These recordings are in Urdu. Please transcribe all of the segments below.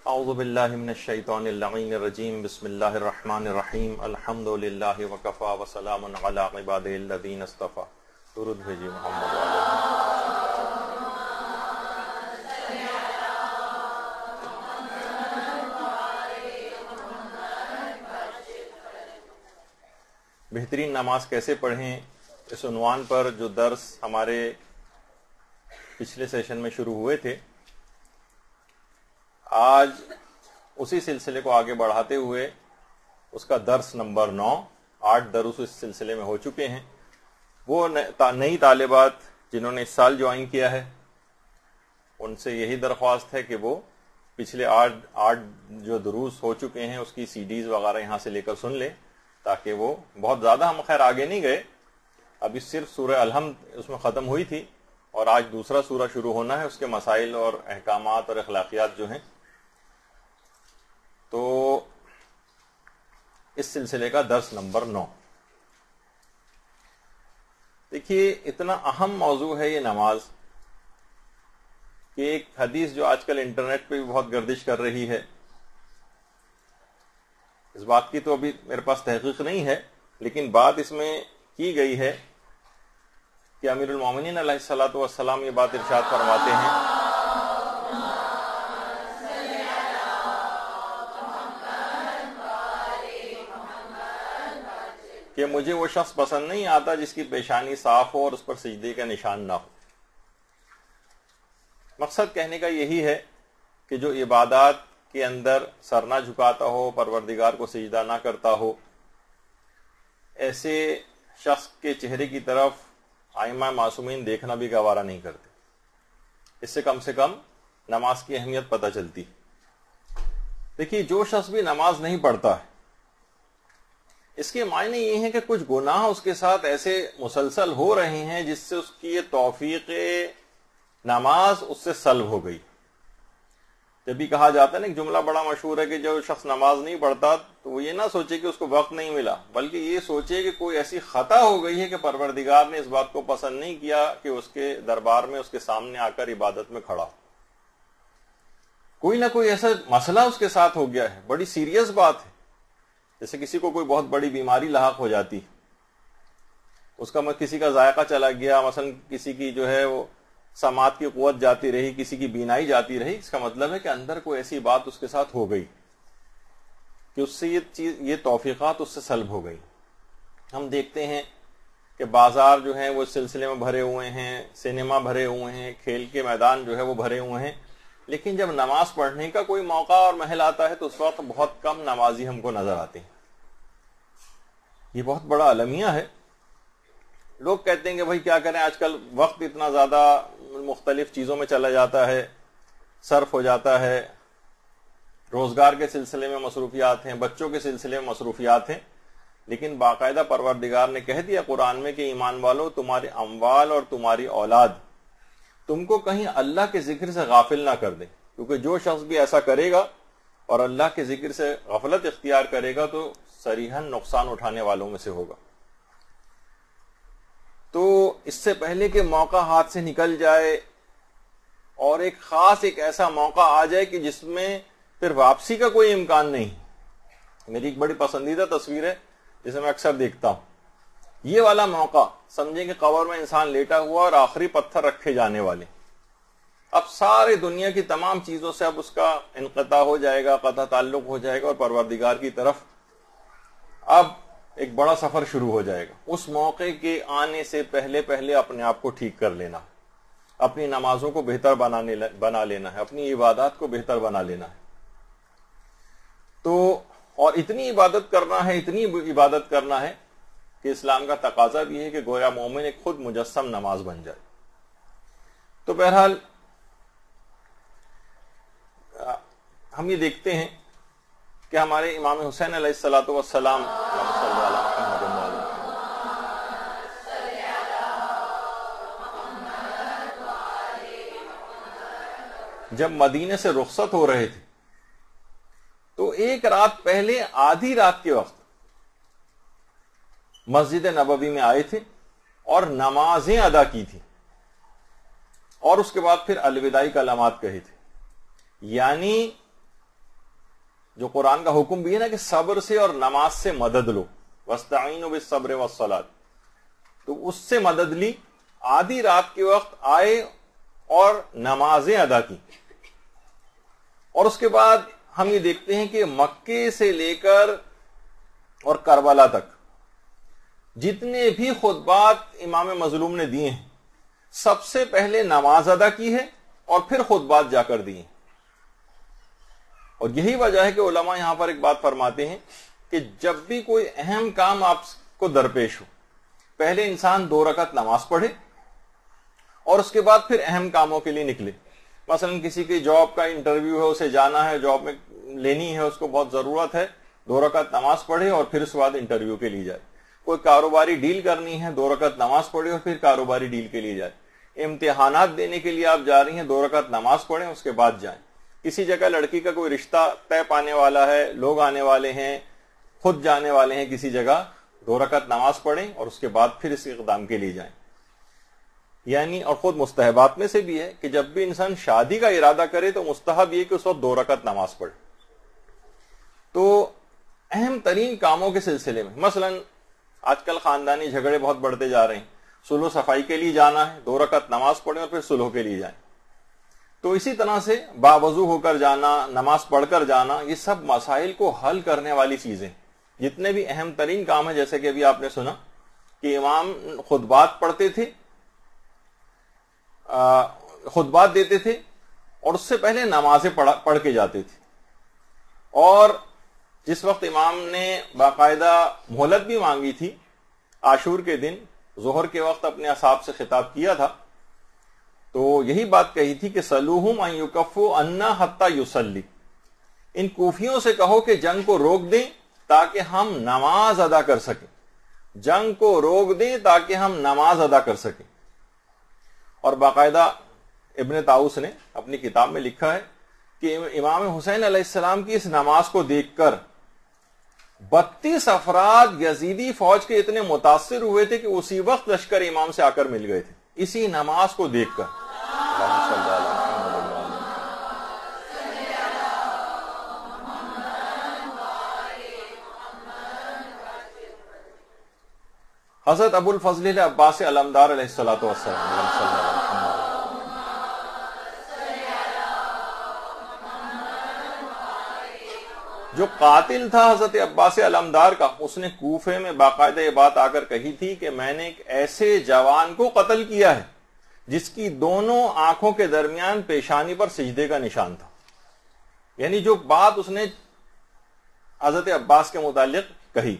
اعوذ باللہ من الشیطان اللعین الرجیم بسم اللہ الرحمن الرحیم الحمد للہ وکفا وسلام علی عبادہ الذین اصطفی. درود بھیجیے محمد علیہ. بہترین نماز کیسے پڑھیں، اس عنوان پر جو درس ہمارے پچھلے سیشن میں شروع ہوئے تھے، آج اسی سلسلے کو آگے بڑھاتے ہوئے اس کا درس نمبر 9، 8 دروس اس سلسلے میں ہو چکے ہیں. وہ نئی طالبات جنہوں نے اس سال جوائن کیا ہے، ان سے یہی درخواست ہے کہ وہ پچھلے 8 جو دروس ہو چکے ہیں اس کی سی ڈیز وغیرہ یہاں سے لے کر سن لیں، تاکہ وہ بہت زیادہ ہم خیر آگے نہیں گئے. ابھی صرف سورہ الحمد اس میں ختم ہوئی تھی اور آج دوسرا سورہ شروع ہونا ہے. اس کے مسائل اور احکامات اور اخلاقیات جو ہیں، تو اس سلسلے کا درس نمبر 9. دیکھیے، اتنا اہم موضوع ہے یہ نماز کہ ایک حدیث جو آج کل انٹرنیٹ پہ بھی بہت گردش کر رہی ہے، اس بات کی تو ابھی میرے پاس تحقیق نہیں ہے، لیکن بات اس میں کی گئی ہے کہ امیر المومنین علیہ الصلوۃ والسلام یہ بات ارشاد فرماتے ہیں کہ مجھے وہ شخص پسند نہیں آتا جس کی پیشانی صاف ہو اور اس پر سجدے کا نشان نہ ہو. مقصد کہنے کا یہی ہے کہ جو عبادات کے اندر سر نہ جھکاتا ہو، پروردگار کو سجدہ نہ کرتا ہو، ایسے شخص کے چہرے کی طرف ائمہ معصومین دیکھنا بھی گوارا نہیں کرتے. اس سے کم نماز کی اہمیت پتہ چلتی. دیکھیے، جو شخص بھی نماز نہیں پڑھتا ہے، اس کے معنی یہ ہیں کہ کچھ گناہ اس کے ساتھ ایسے مسلسل ہو رہے ہیں جس سے اس کی یہ توفیق نماز اس سے سلب ہو گئی. جب بھی کہا جاتا ہے نا، ایک جملہ بڑا مشہور ہے کہ جو شخص نماز نہیں پڑھتا تو وہ یہ نہ سوچے کہ اس کو وقت نہیں ملا، بلکہ یہ سوچے کہ کوئی ایسی خطا ہو گئی ہے کہ پروردگار نے اس بات کو پسند نہیں کیا کہ اس کے دربار میں اس کے سامنے آ کر عبادت میں کھڑا. کوئی نہ کوئی ایسا مسئلہ اس کے ساتھ ہو گیا ہے، بڑی سیریس بات ہے. جیسے کسی کو کوئی بہت بڑی بیماری لاحق ہو جاتی، اس کا کسی کا ذائقہ چلا گیا، مثلا کسی کی جو ہے وہ سماعت کی قوت جاتی رہی، کسی کی بینائی جاتی رہی، اس کا مطلب ہے کہ اندر کوئی ایسی بات اس کے ساتھ ہو گئی کہ اس سے یہ توفیقات اس سے سلب ہو گئی. ہم دیکھتے ہیں کہ بازار جو ہیں وہ اس سلسلے میں بھرے ہوئے ہیں، سینما بھرے ہوئے ہیں، کھیل کے میدان جو ہے وہ بھرے ہوئے ہیں، لیکن جب نماز پڑھنے کا کوئی موقع اور محل آتا ہے تو اس وقت بہت کم نمازی ہم کو نظر آتے ہیں. یہ بہت بڑا المیہ ہے. لوگ کہتے ہیں کہ بھائی کیا کریں، آج کل وقت اتنا زیادہ مختلف چیزوں میں چلا جاتا ہے، صرف ہو جاتا ہے، روزگار کے سلسلے میں مصروفیات ہیں، بچوں کے سلسلے میں مصروفیات ہیں، لیکن باقاعدہ پروردگار نے کہہ دیا قرآن میں کہ ایمان والو، تمہارے اموال اور تمہاری اولاد تم کو کہیں اللہ کے ذکر سے غافل نہ کر دے، کیونکہ جو شخص بھی ایسا کرے گا اور اللہ کے ذکر سے غفلت اختیار کرے گا تو صریحاً نقصان اٹھانے والوں میں سے ہوگا. تو اس سے پہلے کہ موقع ہاتھ سے نکل جائے اور ایک ایسا موقع آ جائے کہ جس میں پھر واپسی کا کوئی امکان نہیں. میری ایک بڑی پسندیدہ تصویر ہے جسے میں اکثر دیکھتا ہوں. یہ والا موقع سمجھیں کہ قبر میں انسان لیٹا ہوا اور آخری پتھر رکھے جانے والے، اب ساری دنیا کی تمام چیزوں سے اب اس کا انقطاع ہو جائے گا، قطع تعلق ہو جائے گا، اور پروردگار کی طرف اب ایک بڑا سفر شروع ہو جائے گا. اس موقع کے آنے سے پہلے اپنے آپ کو ٹھیک کر لینا، اپنی نمازوں کو بہتر بنا لینا ہے، اپنی عبادات کو بہتر بنا لینا ہے. تو اور اتنی عبادت کرنا ہے کہ اسلام کا تقاضا بھی ہے کہ گویا مومن ایک خود مجسم نماز بن جائے. تو بہرحال ہم یہ دیکھتے ہیں کہ ہمارے امام حسین علیہ الصلوۃ والسلام جب مدینے سے رخصت ہو رہے تھے تو ایک رات پہلے آدھی رات کے وقت مسجد نبوی میں آئے تھے اور نمازیں ادا کی تھی، اور اس کے بعد پھر الوداعی کلمات کہے تھے. یعنی جو قرآن کا حکم بھی ہے نا کہ صبر سے اور نماز سے مدد لو، وَاسْتَعِينُوا بِالصَّبْرِ وَالصَّلَاةِ، تو اس سے مدد لی، آدھی رات کے وقت آئے اور نمازیں ادا کی. اور اس کے بعد ہم یہ دیکھتے ہیں کہ مکے سے لے کر اور کربلا تک جتنے بھی خطبات امام مظلوم نے دیے ہیں، سب سے پہلے نماز ادا کی ہے اور پھر خطبات جا کر دیے. اور یہی وجہ ہے کہ علماء یہاں پر ایک بات فرماتے ہیں کہ جب بھی کوئی اہم کام آپ کو درپیش ہو، پہلے انسان 2 رکعت نماز پڑھے اور اس کے بعد پھر اہم کاموں کے لیے نکلے. مثلا کسی کی جاب کا انٹرویو ہے، اسے جانا ہے، جاب میں لینی ہے، اس کو بہت ضرورت ہے، 2 رکعت نماز پڑھے اور پھر اس کے بعد انٹرویو کے لیے جائے. کوئی کاروباری ڈیل کرنی ہے، 2 رکعت نماز پڑھے اور پھر کاروباری ڈیل کے لیے جائے. امتحانات دینے کے لیے آپ جا رہی ہیں، 2 رکعت نماز پڑھیں اس کے بعد جائیں. کسی جگہ لڑکی کا کوئی رشتہ طے پانے والا ہے، لوگ آنے والے ہیں، خود جانے والے ہیں کسی جگہ، 2 رکعت نماز پڑھیں اور اس کے بعد پھر اس اقدام کے لیے جائیں. یعنی اور خود مستحبات میں سے بھی ہے کہ جب بھی انسان شادی کا ارادہ کرے تو مستحب یہ کہ اس وقت 2 رکعت نماز پڑھے. تو اہم ترین کاموں کے سلسلے میں مثلا آج کل خاندانی جھگڑے بہت بڑھتے جا رہے ہیں، صلح صفائی کے لیے جانا ہے، 2 رکعت نماز پڑھیں اور پھر صلح کے لیے جائیں. تو اسی طرح سے باوضو ہو کر جانا، نماز پڑھ کر جانا، یہ سب مسائل کو حل کرنے والی چیزیں. جتنے بھی اہم ترین کام ہیں، جیسے کہ ابھی آپ نے سنا کہ امام خطبات پڑھتے تھے، خطبات دیتے تھے اور اس سے پہلے نمازیں پڑھ کے جاتے تھے. اور جس وقت امام نے باقاعدہ مہلت بھی مانگی تھی، عاشور کے دن ظہر کے وقت اپنے اصحاب سے خطاب کیا تھا، تو یہی بات کہی تھی کہ سلوہم ان یکفوا عنا حتی یصلی، ان کوفیوں سے کہو کہ جنگ کو روک دیں تاکہ ہم نماز ادا کر سکیں، جنگ کو روک دیں تاکہ ہم نماز ادا کر سکیں. اور باقاعدہ ابن طاؤس نے اپنی کتاب میں لکھا ہے کہ امام حسین علیہ السلام کی اس نماز کو دیکھ کر 32 افراد یزیدی فوج کے اتنے متاثر ہوئے تھے کہ اسی وقت لشکر امام سے آ کر مل گئے تھے، اسی نماز کو دیکھ کر. حضرت ابو الفضل عباس علمدار علیہ الصلوۃ والسلام جو قاتل تھا حضرت عباس علمدار کا، اس نے کوفے میں باقاعدہ یہ بات آ کر کہی تھی کہ میں نے ایک ایسے جوان کو قتل کیا ہے جس کی دونوں آنکھوں کے درمیان پیشانی پر سجدے کا نشان تھا. یعنی جو بات اس نے حضرت عباس کے متعلق کہی.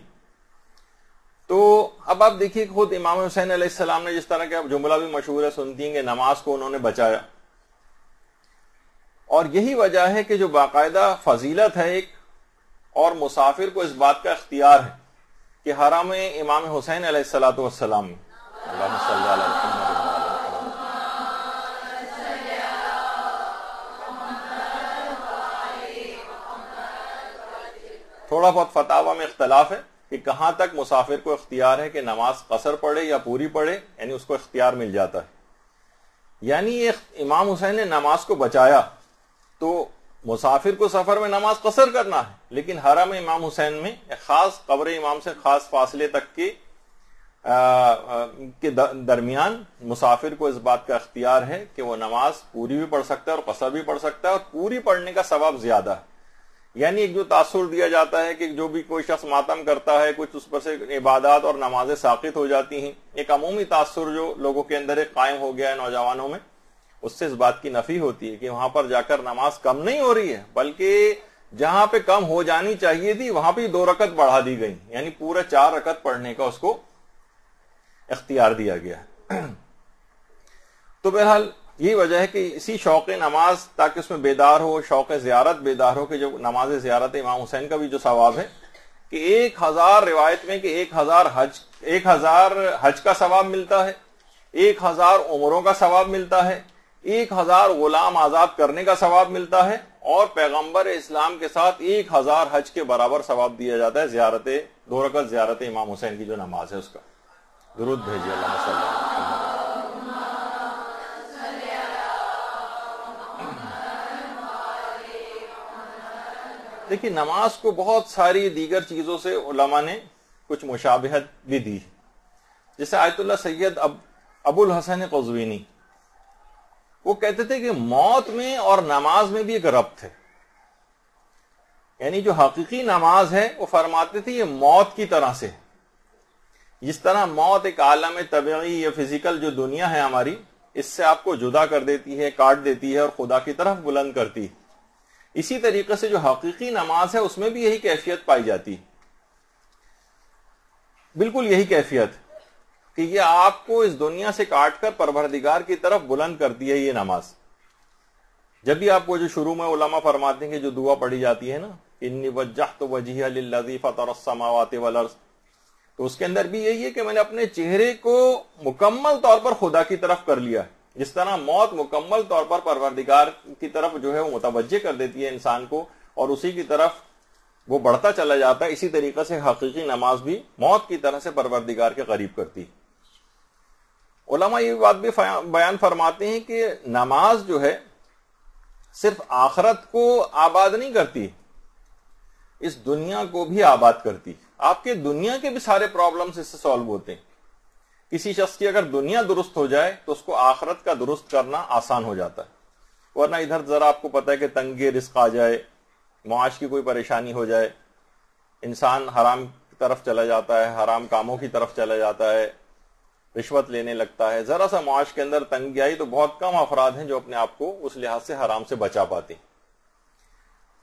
تو اب آپ دیکھیے خود امام حسین علیہ السلام نے جس طرح کا جملہ بھی مشہور ہے، سنتی ہیں کہ نماز کو انہوں نے بچایا. اور یہی وجہ ہے کہ جو باقاعدہ فضیلت ہے ایک، اور مسافر کو اس بات کا اختیار ہے کہ حرم امام حسین علیہ الصلوۃ والسلام میں اللہم صلی علی محمد. تھوڑا بہت فتاوی میں اختلاف ہے کہ کہاں تک مسافر کو اختیار ہے کہ نماز قصر پڑھے یا پوری پڑھے، یعنی اس کو اختیار مل جاتا ہے. یعنی یہ امام حسین نے نماز کو بچایا تو مسافر کو سفر میں نماز قصر کرنا ہے، لیکن حرم امام حسین میں خاص قبر امام سے خاص فاصلے تک کے درمیان مسافر کو اس بات کا اختیار ہے کہ وہ نماز پوری بھی پڑھ سکتا ہے اور قصر بھی پڑھ سکتا ہے، اور پوری پڑھنے کا ثواب زیادہ ہے. یعنی ایک جو تاثر دیا جاتا ہے کہ جو بھی کوئی شخص ماتم کرتا ہے، کچھ اس پر سے عبادات اور نمازیں ساقط ہو جاتی ہیں، ایک عمومی تاثر جو لوگوں کے اندر ایک قائم ہو گیا ہے نوجوانوں میں، اس سے اس بات کی نفی ہوتی ہے کہ وہاں پر جا کر نماز کم نہیں ہو رہی ہے، بلکہ جہاں پہ کم ہو جانی چاہیے تھی وہاں پہ 2 رکعت بڑھا دی گئی، یعنی پورا 4 رکعت پڑھنے کا اس کو اختیار دیا گیا ہے. تو بہرحال یہی وجہ ہے کہ اسی شوق نماز تاکہ اس میں بیدار ہو، شوق زیارت بیدار ہو، کہ جو نماز زیارت امام حسین کا بھی جو ثواب ہے کہ 1000 روایت میں کہ 1000 حج کا ثواب ملتا ہے، 1000 عمروں کا ثواب ملتا ہے، 1000 غلام آزاد کرنے کا ثواب ملتا ہے، اور پیغمبر اسلام کے ساتھ 1000 حج کے برابر ثواب دیا جاتا ہے زیارت 2 رکعت زیارت امام حسین کی جو نماز ہے اس کا. درود بھیجیے اللہ صلی اللہ علیہ وسلم. دیکھیے نماز کو بہت ساری دیگر چیزوں سے علماء نے کچھ مشابہت بھی دی، جیسے آیت اللہ سید ابو الحسن قزوینی، وہ کہتے تھے کہ موت میں اور نماز میں بھی ایک ربط ہے، یعنی جو حقیقی نماز ہے وہ فرماتے تھے یہ موت کی طرح سے، جس طرح موت ایک عالم طبعی یا فزیکل جو دنیا ہے ہماری، اس سے آپ کو جدا کر دیتی ہے، کاٹ دیتی ہے اور خدا کی طرف بلند کرتی ہے، اسی طریقے سے جو حقیقی نماز ہے اس میں بھی یہی کیفیت پائی جاتی ہے، بالکل یہی کیفیت کہ یہ آپ کو اس دنیا سے کاٹ کر پروردگار کی طرف بلند کرتی ہے یہ نماز۔ جب بھی آپ کو جو شروع میں علماء فرماتے ہیں کہ جو دعا پڑھی جاتی ہے نا، انی وجہت وجہی للذی فطر السماوات والارض، تو اس کے اندر بھی یہی ہے کہ میں نے اپنے چہرے کو مکمل طور پر خدا کی طرف کر لیا ہے، جس طرح موت مکمل طور پر پروردگار کی طرف جو ہے وہ متوجہ کر دیتی ہے انسان کو اور اسی کی طرف وہ بڑھتا چلا جاتا ہے، اسی طریقے سے حقیقی نماز بھی موت کی طرح سے پروردگار کے قریب کرتی ہے۔ علماء یہ بات بھی بیان فرماتے ہیں کہ نماز جو ہے صرف آخرت کو آباد نہیں کرتی، اس دنیا کو بھی آباد کرتی، آپ کے دنیا کے بھی سارے پرابلمز اس سے سالو ہوتے ہیں۔ کسی شخص کی اگر دنیا درست ہو جائے تو اس کو آخرت کا درست کرنا آسان ہو جاتا ہے، ورنہ ادھر ذرا آپ کو پتہ ہے کہ تنگی رزق آ جائے، معاش کی کوئی پریشانی ہو جائے، انسان حرام کی طرف چلا جاتا ہے، حرام کاموں کی طرف چلا جاتا ہے، رشوت لینے لگتا ہے، ذرا سا معاش کے اندر تنگی آئی تو بہت کم افراد ہیں جو اپنے آپ کو اس لحاظ سے حرام سے بچا پاتے ہیں۔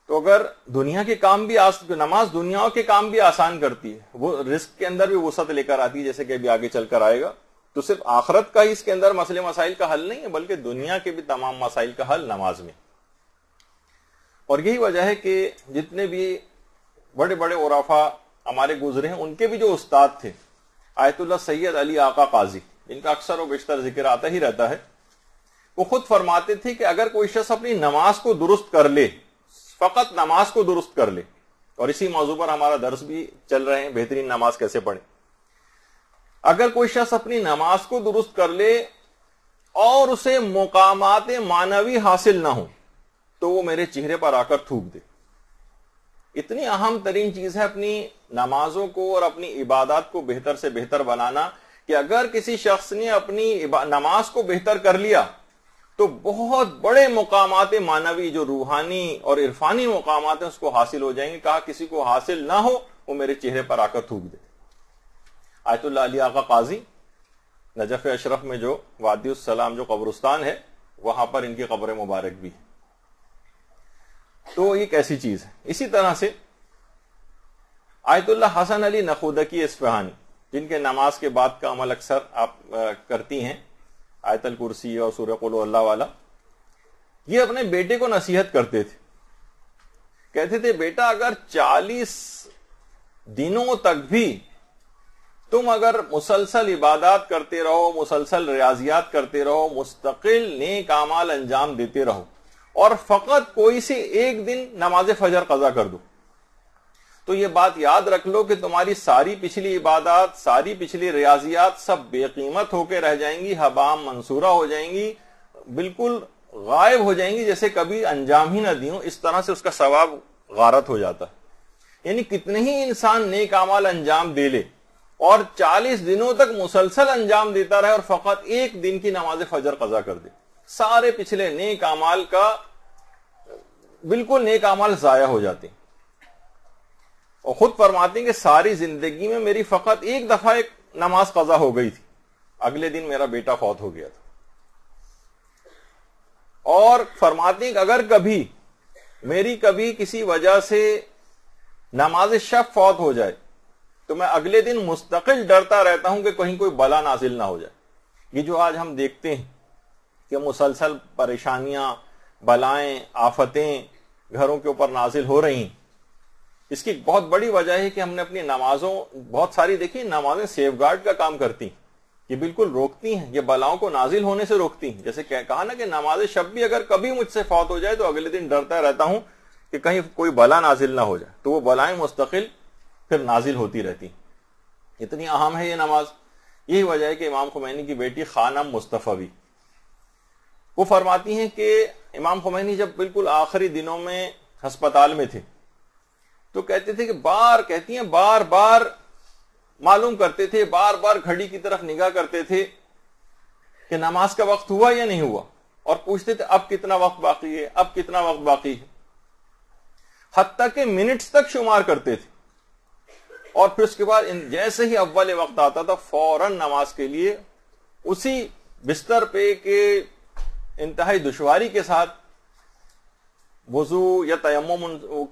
تو اگر دنیا کے کام بھی نماز دنیا کے کام بھی آسان کرتی ہے، وہ رزق کے اندر بھی وسعت لے کر آتی ہے، جیسے کہ ابھی آگے چل کر آئے گا، تو صرف آخرت کا ہی اس کے اندر مسئلے مسائل کا حل نہیں ہے، بلکہ دنیا کے بھی تمام مسائل کا حل نماز میں۔ اور یہی وجہ ہے کہ جتنے بھی بڑے بڑے عرفاء ہمارے گزرے ہیں ان کے بھی جو استاد تھے، آیت اللہ سید علی آقا قاضی، جن کا اکثر و بیشتر ذکر آتا ہی رہتا ہے، وہ خود فرماتے تھے کہ اگر کوئی شخص اپنی نماز کو درست کر لے، فقط نماز کو درست کر لے، اور اسی موضوع پر ہمارا درس بھی چل رہے ہیں، بہترین نماز کیسے پڑھیں، اگر کوئی شخص اپنی نماز کو درست کر لے اور اسے مقامات معنوی حاصل نہ ہو تو وہ میرے چہرے پر آ کر تھوک دے۔ اتنی اہم ترین چیز ہے اپنی نمازوں کو اور اپنی عبادات کو بہتر سے بہتر بنانا، کہ اگر کسی شخص نے اپنی نماز کو بہتر کر لیا تو بہت بڑے مقامات معنوی جو روحانی اور عرفانی مقامات ہیں اس کو حاصل ہو جائیں گے۔ کہا کسی کو حاصل نہ ہو وہ میرے چہرے پر آ کر تھوک دے۔ آیت اللہ علی آقا قاضی نجف اشرف میں جو وادی السلام جو قبرستان ہے وہاں پر ان کی قبر مبارک بھی ہے، تو ایک ایسی چیز ہے۔ اسی طرح سے آیت اللہ حسن علی نخودکی اصفہانی، جن کے نماز کے بعد کا عمل اکثر آپ کرتی ہیں، آیت الکرسی اور سورہ قل اللہ والا، یہ اپنے بیٹے کو نصیحت کرتے تھے، کہتے تھے بیٹا اگر 40 دنوں تک بھی تم اگر مسلسل عبادات کرتے رہو، مسلسل ریاضیات کرتے رہو، مستقل نیک اعمال انجام دیتے رہو اور فقط کوئی سے ایک دن نماز فجر قضا کر دو، تو یہ بات یاد رکھ لو کہ تمہاری ساری پچھلی عبادات، ساری پچھلی ریاضیات سب بے قیمت ہو کے رہ جائیں گی، حبام منصورہ ہو جائیں گی، بالکل غائب ہو جائیں گی، جیسے کبھی انجام ہی نہ دیوں۔ اس طرح سے اس کا ثواب غارت ہو جاتا ہے۔ یعنی کتنے ہی انسان نیک اعمال انجام دے لے اور 40 دنوں تک مسلسل انجام دیتا رہے اور فقط ایک دن کی نماز فجر قضا کر دے، سارے پچھلے نیک اعمال کا بالکل نیک اعمال ضائع ہو جاتے ہیں۔ اور خود فرماتے ہیں کہ ساری زندگی میں میری فقط ایک دفعہ ایک نماز قضا ہو گئی تھی، اگلے دن میرا بیٹا فوت ہو گیا تھا۔ اور فرماتے ہیں کہ اگر کبھی کسی وجہ سے نماز شب فوت ہو جائے تو میں اگلے دن مستقل ڈرتا رہتا ہوں کہ کہیں کوئی بلا نازل نہ ہو جائے۔ یہ جو آج ہم دیکھتے ہیں کہ مسلسل پریشانیاں، بلائیں، آفتیں گھروں کے اوپر نازل ہو رہی ہیں، اس کی بہت بڑی وجہ ہے کہ ہم نے اپنی نمازوں بہت ساری دیکھی، نمازیں سیف گارڈ کا کام کرتی ہیں، یہ بالکل روکتی ہیں، یہ بلاؤں کو نازل ہونے سے روکتی ہیں۔ جیسے کہا نا کہ نماز شب بھی اگر کبھی مجھ سے فوت ہو جائے تو اگلے دن ڈرتا رہتا ہوں کہ کہیں کوئی بلا نازل نہ ہو جائے، تو وہ بلائیں مستقل پھر نازل ہوتی رہتی ہیں۔ اتنی اہم ہے یہ نماز۔ یہی وجہ ہے کہ امام خمینی کی بیٹی خانم مصطفی وہ فرماتی ہیں کہ امام خمینی جب بالکل آخری دنوں میں ہسپتال میں تھے تو کہتے تھے کہ کہتی ہیں بار بار معلوم کرتے تھے، بار بار گھڑی کی طرف نگاہ کرتے تھے کہ نماز کا وقت ہوا یا نہیں ہوا، اور پوچھتے تھے اب کتنا وقت باقی ہے، اب کتنا وقت باقی ہے، حتیٰ کہ منٹس تک شمار کرتے تھے. اور پھر اس کے بعد جیسے ہی اول وقت آتا تھا فوراً نماز کے لیے اسی بستر پہ کے انتہائی دشواری کے ساتھ وضو یا تیمم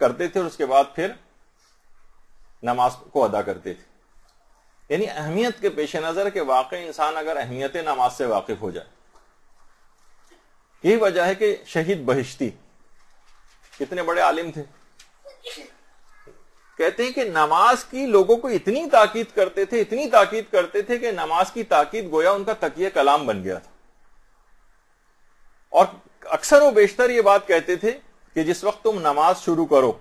کرتے تھے، اور اس کے بعد پھر نماز کو ادا کرتے تھے. یعنی اہمیت کے پیش نظر کہ واقع انسان اگر اہمیت نماز سے واقف ہو جائے. یہی وجہ ہے کہ شہید بہشتی کتنے بڑے عالم تھے، کہتے ہیں کہ نماز کی لوگوں کو اتنی تاکید کرتے تھے کہ نماز کی تاکید گویا ان کا تکیہ کلام بن گیا تھا. اور اکثر و بیشتر یہ بات کہتے تھے کہ جس وقت تم نماز شروع کرو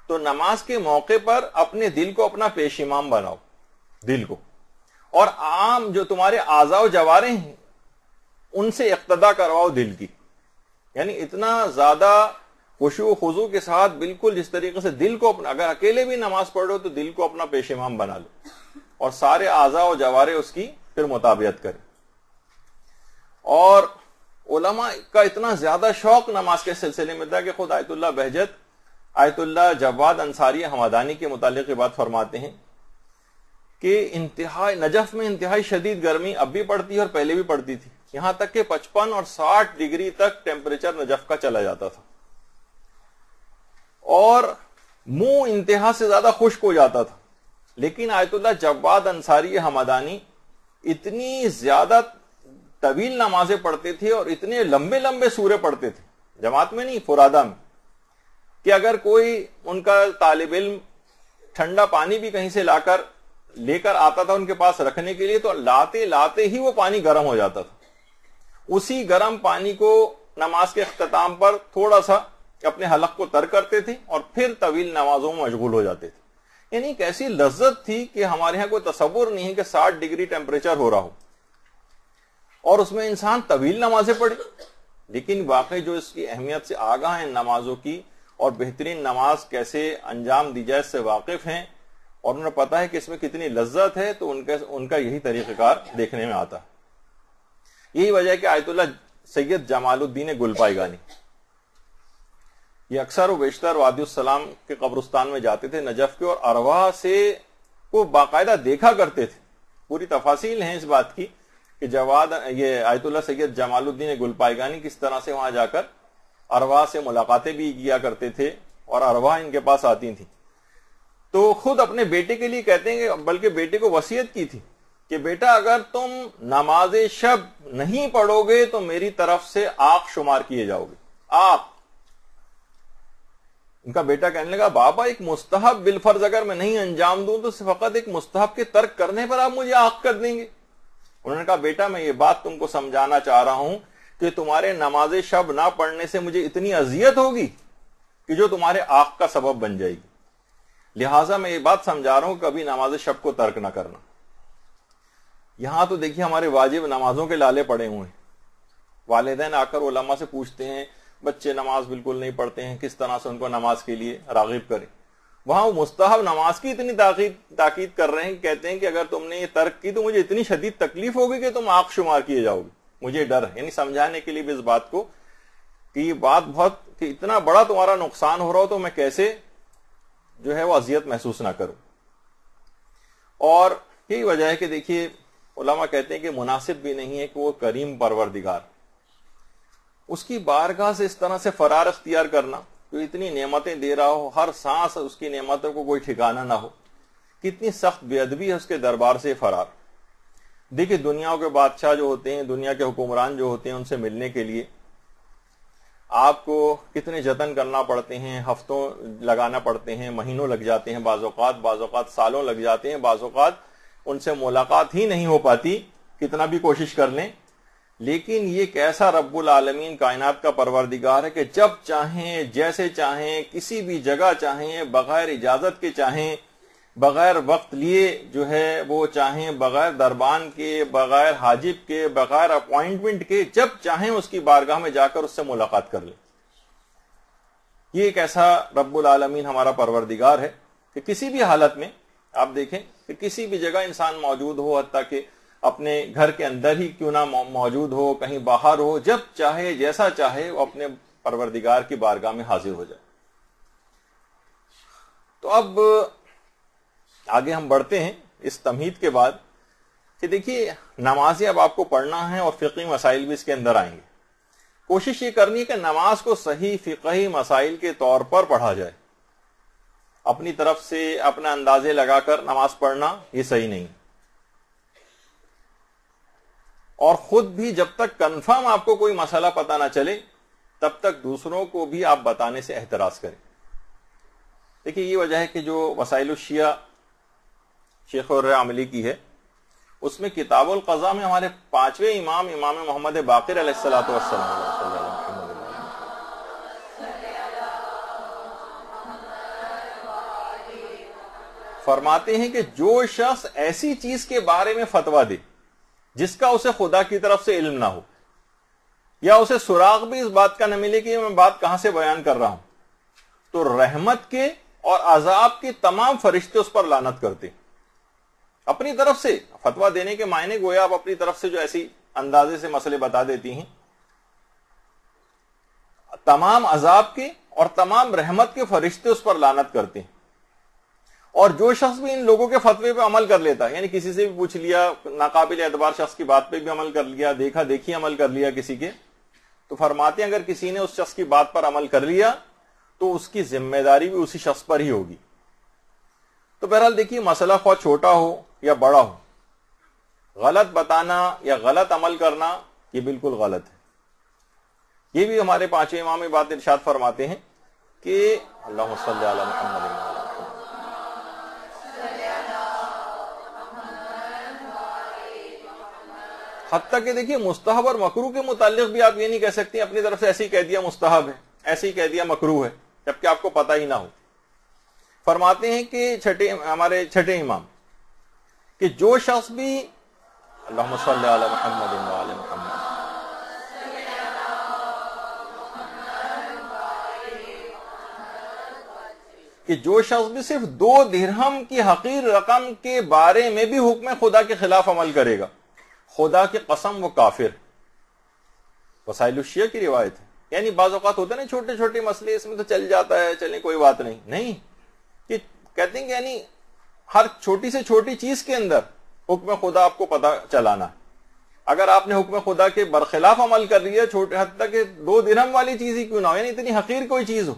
تو نماز کے موقع پر اپنے دل کو اپنا پیش امام بناؤ، دل کو، اور عام جو تمہارے اعضاء و جوارح ہیں ان سے اقتدا کرواؤ دل کی. یعنی اتنا زیادہ خشوع و خضوع کے ساتھ بالکل جس طریقے سے دل کو اپنا، اگر اکیلے بھی نماز پڑھ رہے ہو تو دل کو اپنا پیش امام بنا لو اور سارے اعضاء و جوارح اس کی پھر مطابقت کریں. اور علماء کا اتنا زیادہ شوق نماز کے سلسلے میں تھا کہ خود آیت اللہ بہجت، آیت اللہ جواد انصاری حمدانی کے متعلق یہ بات فرماتے ہیں کہ نجف میں انتہائی شدید گرمی اب بھی پڑتی ہے اور پہلے بھی پڑتی تھی، یہاں تک کہ 55 اور 60 ڈگری تک ٹیمپریچر نجف کا چلا جاتا تھا، اور منہ انتہا سے زیادہ خشک ہو جاتا تھا. لیکن آیت اللہ جواد انصاری حمدانی اتنی زیادہ طویل نمازیں پڑھتے تھے اور اتنے لمبے لمبے سورے پڑھتے تھے، جماعت میں نہیں فرادہ میں، کہ اگر کوئی ان کا طالب علم ٹھنڈا پانی بھی کہیں سے لے کر آتا تھا ان کے پاس رکھنے کے لیے تو لاتے ہی وہ پانی گرم ہو جاتا تھا. اسی گرم پانی کو نماز کے اختتام پر تھوڑا سا اپنے حلق کو تر کرتے تھے اور پھر طویل نمازوں میں مشغول ہو جاتے تھے. یعنی ایک ایسی لذت تھی کہ ہمارے ہاں کوئی تصور نہیں ہے کہ 60 ڈگری ٹیمپریچر ہو رہا ہو اور اس میں انسان طویل نمازیں پڑھے. لیکن واقعی جو اس کی اہمیت سے آگاہ ہیں نمازوں کی اور بہترین نماز کیسے انجام دی جائے اس سے واقف ہیں اور انہیں پتا ہے کہ اس میں کتنی لذت ہے، تو ان کا یہی طریقہ کار دیکھنے میں آتا ہے. یہی وجہ ہے کہ آیت اللہ سید جمال الدین گلپائگانی یہ اکثر و بیشتر وادی السلام کے قبرستان میں جاتے تھے نجف کے، اور ارواح سے وہ باقاعدہ دیکھا کرتے تھے. پوری تفاصیل ہیں اس بات کی کہ یہ آیت اللہ سید جمال الدین گلپائگانی کس طرح سے وہاں جا کر ارواح سے ملاقاتیں بھی کیا کرتے تھے اور ارواح ان کے پاس آتی تھیں. تو خود اپنے بیٹے کے لیے کہتے ہیں کہ بلکہ بیٹے کو وصیت کی تھی کہ بیٹا اگر تم نماز شب نہیں پڑھو گے تو میری طرف سے آق شمار کیے جاؤ گے. آق. ان کا بیٹا کہنے لگا بابا ایک مستحب بالفرض اگر میں نہیں انجام دوں تو فقط ایک مستحب کے ترک کرنے پر آپ مجھے آق کر دیں گے. انہوں نے کہا بیٹا میں یہ بات تم کو سمجھانا چاہ رہا ہوں کہ تمہارے نماز شب نہ پڑھنے سے مجھے اتنی اذیت ہوگی کہ جو تمہارے آق کا سبب بن جائے گی، لہٰذا میں یہ بات سمجھا رہا ہوں کہ کبھی نماز شب کو ترک نہ کرنا. یہاں تو دیکھیے ہمارے واجب نمازوں کے لالے پڑے ہوئے ہیں. والدین آ کر علماء سے پوچھتے ہیں بچے نماز بالکل نہیں پڑھتے ہیں، کس طرح سے ان کو نماز کے لیے راغب کریں. وہاں وہ مستحب نماز کی اتنی تاکید کر رہے ہیں کہ کہتے ہیں کہ اگر تم نے یہ ترک کی تو مجھے اتنی شدید تکلیف ہوگی کہ تم آنکھ شمار کیے جاؤ گے. مجھے ڈر ہے، یعنی سمجھانے کے لیے بھی اس بات کو کہ یہ بات بہت کہ اتنا بڑا تمہارا نقصان ہو رہا ہو تو میں کیسے جو ہے وہ اذیت محسوس نہ کروں. اور یہی وجہ ہے کہ دیکھیے علماء کہتے ہیں کہ مناسب بھی نہیں ہے کہ وہ کریم پروردگار اس کی بارگاہ سے اس طرح سے فرار اختیار کرنا، جو اتنی نعمتیں دے رہا ہو، ہر سانس اس کی نعمتوں کو کوئی ٹھکانہ نہ ہو، کتنی سخت بے ادبی ہے اس کے دربار سے فرار. دیکھیے دنیا کے بادشاہ جو ہوتے ہیں، دنیا کے حکمران جو ہوتے ہیں، ان سے ملنے کے لیے آپ کو کتنے جتن کرنا پڑتے ہیں، ہفتوں لگانا پڑتے ہیں، مہینوں لگ جاتے ہیں، بعض اوقات سالوں لگ جاتے ہیں، بعض اوقات ان سے ملاقات ہی نہیں ہو پاتی کتنا بھی کوشش کر لیں. لیکن یہ کیسا رب العالمین کائنات کا پروردگار ہے کہ جب چاہیں، جیسے چاہیں، کسی بھی جگہ چاہیں، بغیر اجازت کے چاہیں، بغیر وقت لیے جو ہے وہ چاہیں، بغیر دربان کے، بغیر حاجب کے، بغیر اپوائنٹمنٹ کے، جب چاہیں اس کی بارگاہ میں جا کر اس سے ملاقات کر لیں. یہ ایک ایسا رب العالمین ہمارا پروردگار ہے کہ کسی بھی حالت میں آپ دیکھیں کہ کسی بھی جگہ انسان موجود ہو، حتیٰ کہ اپنے گھر کے اندر ہی کیوں نہ موجود ہو، کہیں باہر ہو، جب چاہے جیسا چاہے وہ اپنے پروردگار کی بارگاہ میں حاضر ہو جائے۔ تو اب آگے ہم بڑھتے ہیں اس تمہید کے بعد کہ دیکھیے نمازیں اب آپ کو پڑھنا ہے اور فقہی مسائل بھی اس کے اندر آئیں گے۔ کوشش یہ کرنی ہے کہ نماز کو صحیح فقہی مسائل کے طور پر پڑھا جائے، اپنی طرف سے اپنا اندازے لگا کر نماز پڑھنا یہ صحیح نہیں، اور خود بھی جب تک کنفرم آپ کو کوئی مسئلہ پتہ نہ چلے تب تک دوسروں کو بھی آپ بتانے سے احتراز کریں۔ دیکھیے یہ وجہ ہے کہ جو وسائل الشیعہ شیخ الرحمۃ عملی کی ہے، اس میں کتاب القضاء میں ہمارے 5ویں امام محمد باقر علیہ الصلوۃ والسلام فرماتے ہیں کہ جو شخص ایسی چیز کے بارے میں فتویٰ دے جس کا اسے خدا کی طرف سے علم نہ ہو، یا اسے سراغ بھی اس بات کا نہ ملے کہ میں بات کہاں سے بیان کر رہا ہوں، تو رحمت کے اور عذاب کے تمام فرشتے اس پر لعنت کرتے۔ اپنی طرف سے فتویٰ دینے کے معنی گویا آپ اپنی طرف سے جو ایسی اندازے سے مسئلے بتا دیتی ہیں، تمام عذاب کے اور تمام رحمت کے فرشتے اس پر لعنت کرتے ہیں۔ اور جو شخص بھی ان لوگوں کے فتوے پہ عمل کر لیتا ہے، یعنی کسی سے بھی پوچھ لیا، ناقابل اعتبار شخص کی بات پہ بھی عمل کر لیا، دیکھا دیکھی عمل کر لیا کسی کے، تو فرماتے ہیں اگر کسی نے اس شخص کی بات پر عمل کر لیا تو اس کی ذمہ داری بھی اسی شخص پر ہی ہوگی۔ تو بہرحال دیکھیے مسئلہ خواہ چھوٹا ہو یا بڑا ہو، غلط بتانا یا غلط عمل کرنا یہ بالکل غلط ہے۔ یہ بھی ہمارے 5ویں امام بات ارشاد فرماتے ہیں کہ اللہم صلی علی محمد، حتیٰ کہ دیکھیے مستحب اور مکروہ کے متعلق بھی آپ یہ نہیں کہہ سکتے اپنی طرف سے ایسے ہی کہہ دیا مستحب ہے، ایسے ہی کہہ دیا مکروہ ہے، جبکہ آپ کو پتہ ہی نہ ہو۔ فرماتے ہیں کہ ہمارے چھٹے امام کہ جو شخص بھی اللہم صلی علی محمد وعلی محمد، کہ جو شخص بھی صرف 2 درہم کی حقیر رقم کے بارے میں بھی حکم خدا کے خلاف عمل کرے گا، خدا کی قسم وہ کافر۔ وسائل الشیعہ کی روایت ہے۔ یعنی بعض اوقات ہوتا ہے نا چھوٹے چھوٹے مسئلے، اس میں تو چل جاتا ہے، چلیں کوئی بات نہیں، کہ کہتے ہیں کہ یعنی ہر چھوٹی سے چھوٹی چیز کے اندر حکم خدا آپ کو پتہ چلانا ہے۔ اگر آپ نے حکم خدا کے برخلاف عمل کر لیا، چھوٹے حد تک کہ 2 درہم والی چیز ہی کیوں نہ ہو، یعنی اتنی حقیر کوئی چیز ہو،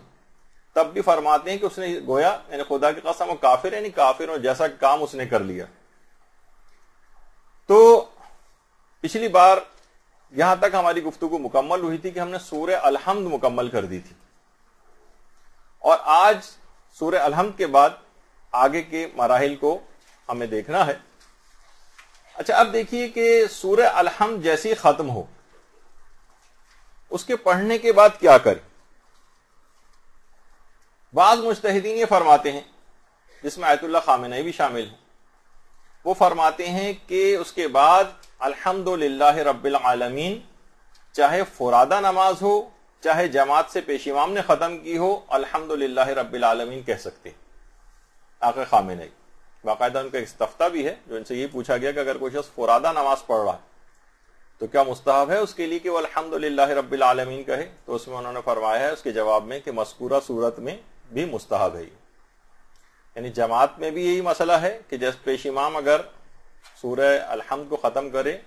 تب بھی فرماتے ہیں کہ اس نے گویا یعنی خدا کی قسم وہ کافر ہے، یعنی کافر ہو جیسا کام اس نے کر لیا۔ تو پچھلی بار یہاں تک ہماری گفتگو مکمل ہوئی تھی کہ ہم نے سورہ الحمد مکمل کر دی تھی، اور آج سورہ الحمد کے بعد آگے کے مراحل کو ہمیں دیکھنا ہے۔ اچھا اب دیکھیے کہ سورہ الحمد جیسی ختم ہو اس کے پڑھنے کے بعد کیا کریں۔ بعض مجتہدین یہ فرماتے ہیں، جس میں آیت اللہ خامنئی بھی شامل ہیں، وہ فرماتے ہیں کہ اس کے بعد الحمدللہ رب العالمین، چاہے فرادہ نماز ہو چاہے جماعت سے پیش امام نے ختم کی ہو، الحمدللہ رب العالمین کہہ سکتے ہیں۔ آقا خامنئی باقاعدہ ان کا استفتاء بھی ہے، جو ان سے یہ پوچھا گیا کہ اگر کوئی شخص فرادہ نماز پڑھ رہا ہے تو کیا مستحب ہے اس کے لیے کہ وہ الحمدللہ رب العالمین کہے، تو اس میں انہوں نے فرمایا ہے اس کے جواب میں کہ مذکورہ صورت میں بھی مستحب ہے۔ یعنی جماعت میں بھی یہی مسئلہ ہے کہ جیسے پیش امام اگر سورہ الحمد کو ختم کرے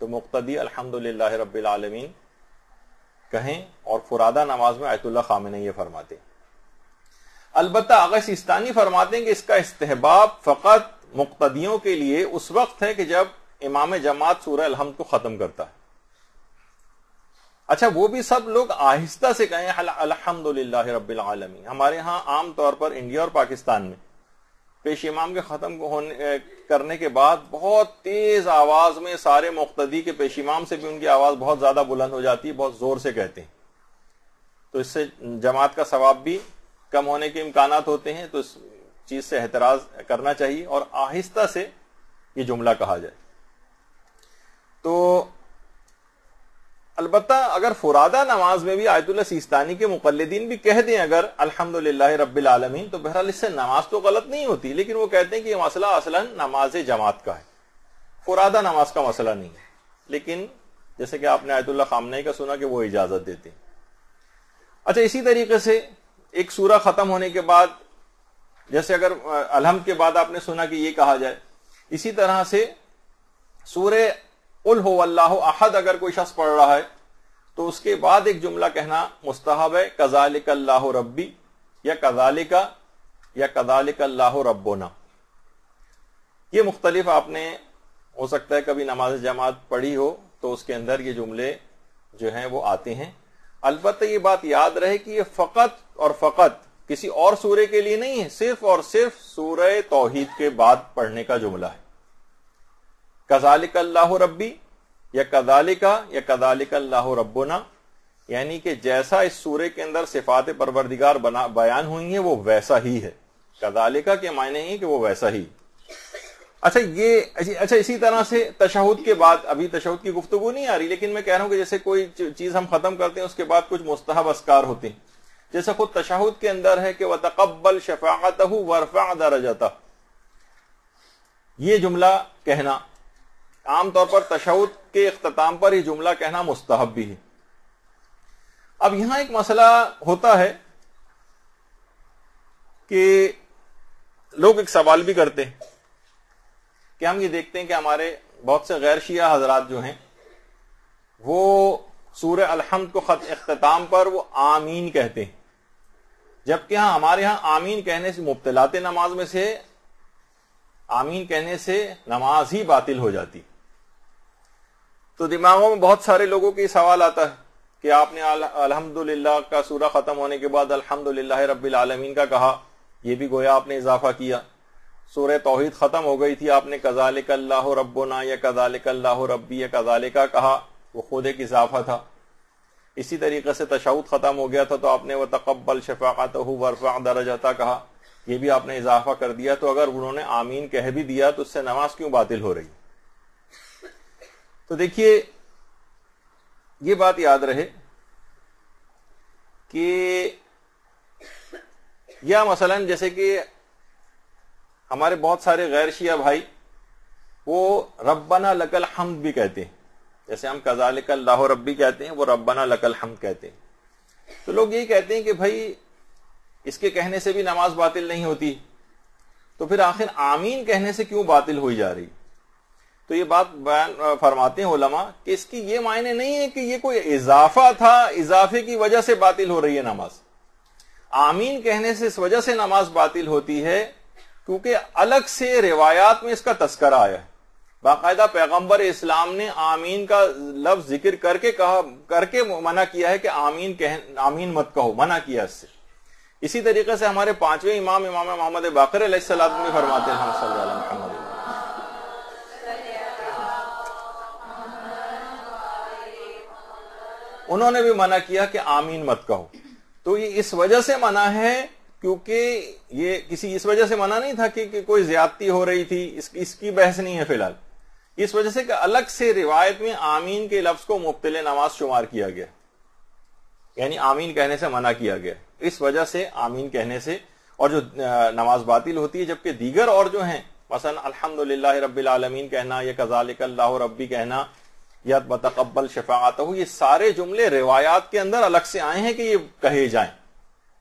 تو مقتدی الحمدللہ رب العالمین کہیں، اور فرادہ نماز میں آیت اللہ خامنئی یہ فرماتے ہیں۔ البتہ آغا سیستانی فرماتے ہیں کہ اس کا استحباب فقط مقتدیوں کے لیے اس وقت ہے کہ جب امام جماعت سورہ الحمد کو ختم کرتا ہے۔ اچھا وہ بھی سب لوگ آہستہ سے کہیں الحمدللہ رب العالمین۔ ہمارے ہاں عام طور پر انڈیا اور پاکستان میں پیش امام کے ختم کرنے کے بعد بہت تیز آواز میں سارے مقتدی کے پیش امام سے بھی ان کی آواز بہت زیادہ بلند ہو جاتی ہے، بہت زور سے کہتے ہیں، تو اس سے جماعت کا ثواب بھی کم ہونے کے امکانات ہوتے ہیں۔ تو اس چیز سے احتراز کرنا چاہیے اور آہستہ سے یہ جملہ کہا جائے۔ تو البتہ اگر فرادہ نماز میں بھی آیت اللہ سیستانی کے مقلدین بھی کہہ دیں اگر الحمدللہ رب العالمین، تو بہرحال اس سے نماز تو غلط نہیں ہوتی، لیکن وہ کہتے ہیں کہ یہ مسئلہ اصلاً نماز جماعت کا ہے، فرادہ نماز کا مسئلہ نہیں ہے۔ لیکن جیسے کہ آپ نے آیت اللہ خامنہئی کا سنا کہ وہ اجازت دیتے ہیں۔ اچھا، اسی طریقے سے ایک سورہ ختم ہونے کے بعد، جیسے اگر الحمد کے بعد آپ نے سنا کہ یہ کہا جائے، اسی طرح سے سورہ قل هو اللہ احد اگر کوئی شخص پڑھ رہا ہے تو اس کے بعد ایک جملہ کہنا مستحب ہے، کذالک اللہ ربی یا کذالک اللہ ربنا۔ یہ مختلف آپ نے ہو سکتا ہے کبھی نماز جماعت پڑھی ہو تو اس کے اندر یہ جملے جو ہیں وہ آتے ہیں۔ البتہ یہ بات یاد رہے کہ یہ فقط اور فقط کسی اور سورے کے لیے نہیں ہے، صرف اور صرف سورہ توحید کے بعد پڑھنے کا جملہ ہے۔ کذالک اللہ ربی یا کذالک اللہ ربنا، یعنی کہ جیسا اس سورے کے اندر صفات پروردگار بیان ہوئی ہیں وہ ویسا ہی ہے۔ کذالک کے معنی ہیں کہ وہ ویسا ہی۔ اچھا اسی طرح سے تشہد کے بعد، ابھی تشہد کی گفتگو نہیں آ رہی، لیکن میں کہہ رہا ہوں کہ جیسے کوئی چیز ہم ختم کرتے ہیں اس کے بعد کچھ مستحب اذکار ہوتے ہیں، جیسے خود تشہد کے اندر ہے کہ وَتَقَبَّلْ شَفَاعَتَهُ وَارْفَعْ دَرَجَتَهُ، یہ جملہ کہنا عام طور پر تشہد کے اختتام پر یہ جملہ کہنا مستحب بھی ہے۔ اب یہاں ایک مسئلہ ہوتا ہے کہ لوگ ایک سوال بھی کرتے ہیں کہ ہم یہ دیکھتے ہیں کہ ہمارے بہت سے غیر شیعہ حضرات جو ہیں وہ سورہ الحمد کو اختتام پر وہ آمین کہتے ہیں، جبکہ ہمارے ہاں آمین کہنے سے مبطلات نماز میں سے آمین کہنے سے نماز ہی باطل ہو جاتی۔ تو دماغوں میں بہت سارے لوگوں کے سوال آتا ہے کہ آپ نے الحمدللہ کا سورہ ختم ہونے کے بعد الحمدللہ رب العالمین کا کہا، یہ بھی گویا آپ نے اضافہ کیا۔ سورہ توحید ختم ہو گئی تھی، آپ نے کذالک اللہ ربنا یا کذالک اللہ ربی یا کذالک کہا، وہ خود ایک اضافہ تھا۔ اسی طریقے سے تشہد ختم ہو گیا تھا تو آپ نے وَتَقَبَّلْ شَفَاعَتَهُ وَارْفَعْ دَرَجَتَهُ کہا، یہ بھی آپ نے اضافہ کر دیا۔ تو اگر انہوں نے آمین کہہ بھی دیا تو اس سے نماز کیوں باطل ہو رہی؟ تو دیکھیے یہ بات یاد رہے کہ یا مثلا جیسے کہ ہمارے بہت سارے غیر شیعہ بھائی وہ ربنا لک الحمد بھی کہتے ہیں، جیسے ہم کذالک اللہ ربی کہتے ہیں، وہ ربنا لک الحمد کہتے ہیں۔ تو لوگ یہی کہتے ہیں کہ بھائی اس کے کہنے سے بھی نماز باطل نہیں ہوتی، تو پھر آخر آمین کہنے سے کیوں باطل ہوئی جا رہی؟ تو یہ بات بیان فرماتے ہیں علماء کہ اس کی یہ معنی نہیں ہے کہ یہ کوئی اضافہ تھا، اضافے کی وجہ سے باطل ہو رہی ہے نماز۔ آمین کہنے سے اس وجہ سے نماز باطل ہوتی ہے کیونکہ الگ سے روایات میں اس کا تذکرہ آیا ہے، باقاعدہ پیغمبر اسلام نے آمین کا لفظ ذکر کر کے منع کیا ہے کہ آمین مت کہو، منع کیا اس سے۔ اسی طریقے سے ہمارے پانچویں امام محمد باقر علیہ السلام بھی فرماتے ہیں صلی اللہ علیہ وسلم، انہوں نے بھی منع کیا کہ آمین مت کہو۔ تو یہ اس وجہ سے منع ہے کیونکہ یہ کسی اس وجہ سے منع نہیں تھا کہ کوئی زیادتی ہو رہی تھی، اس کی بحث نہیں ہے فی الحال، اس وجہ سے کہ الگ سے روایت میں آمین کے لفظ کو مبطل نماز شمار کیا گیا، یعنی آمین کہنے سے منع کیا گیا، اس وجہ سے آمین کہنے سے اور جو نماز باطل ہوتی ہے۔ جبکہ دیگر اور جو ہیں مثلا الحمدللہ رب العالمین کہنا یا کذالک اللہ ربی کہنا یا وتقبل شفاعتہ، یہ سارے جملے روایات کے اندر الگ سے آئے ہیں کہ یہ کہے جائیں۔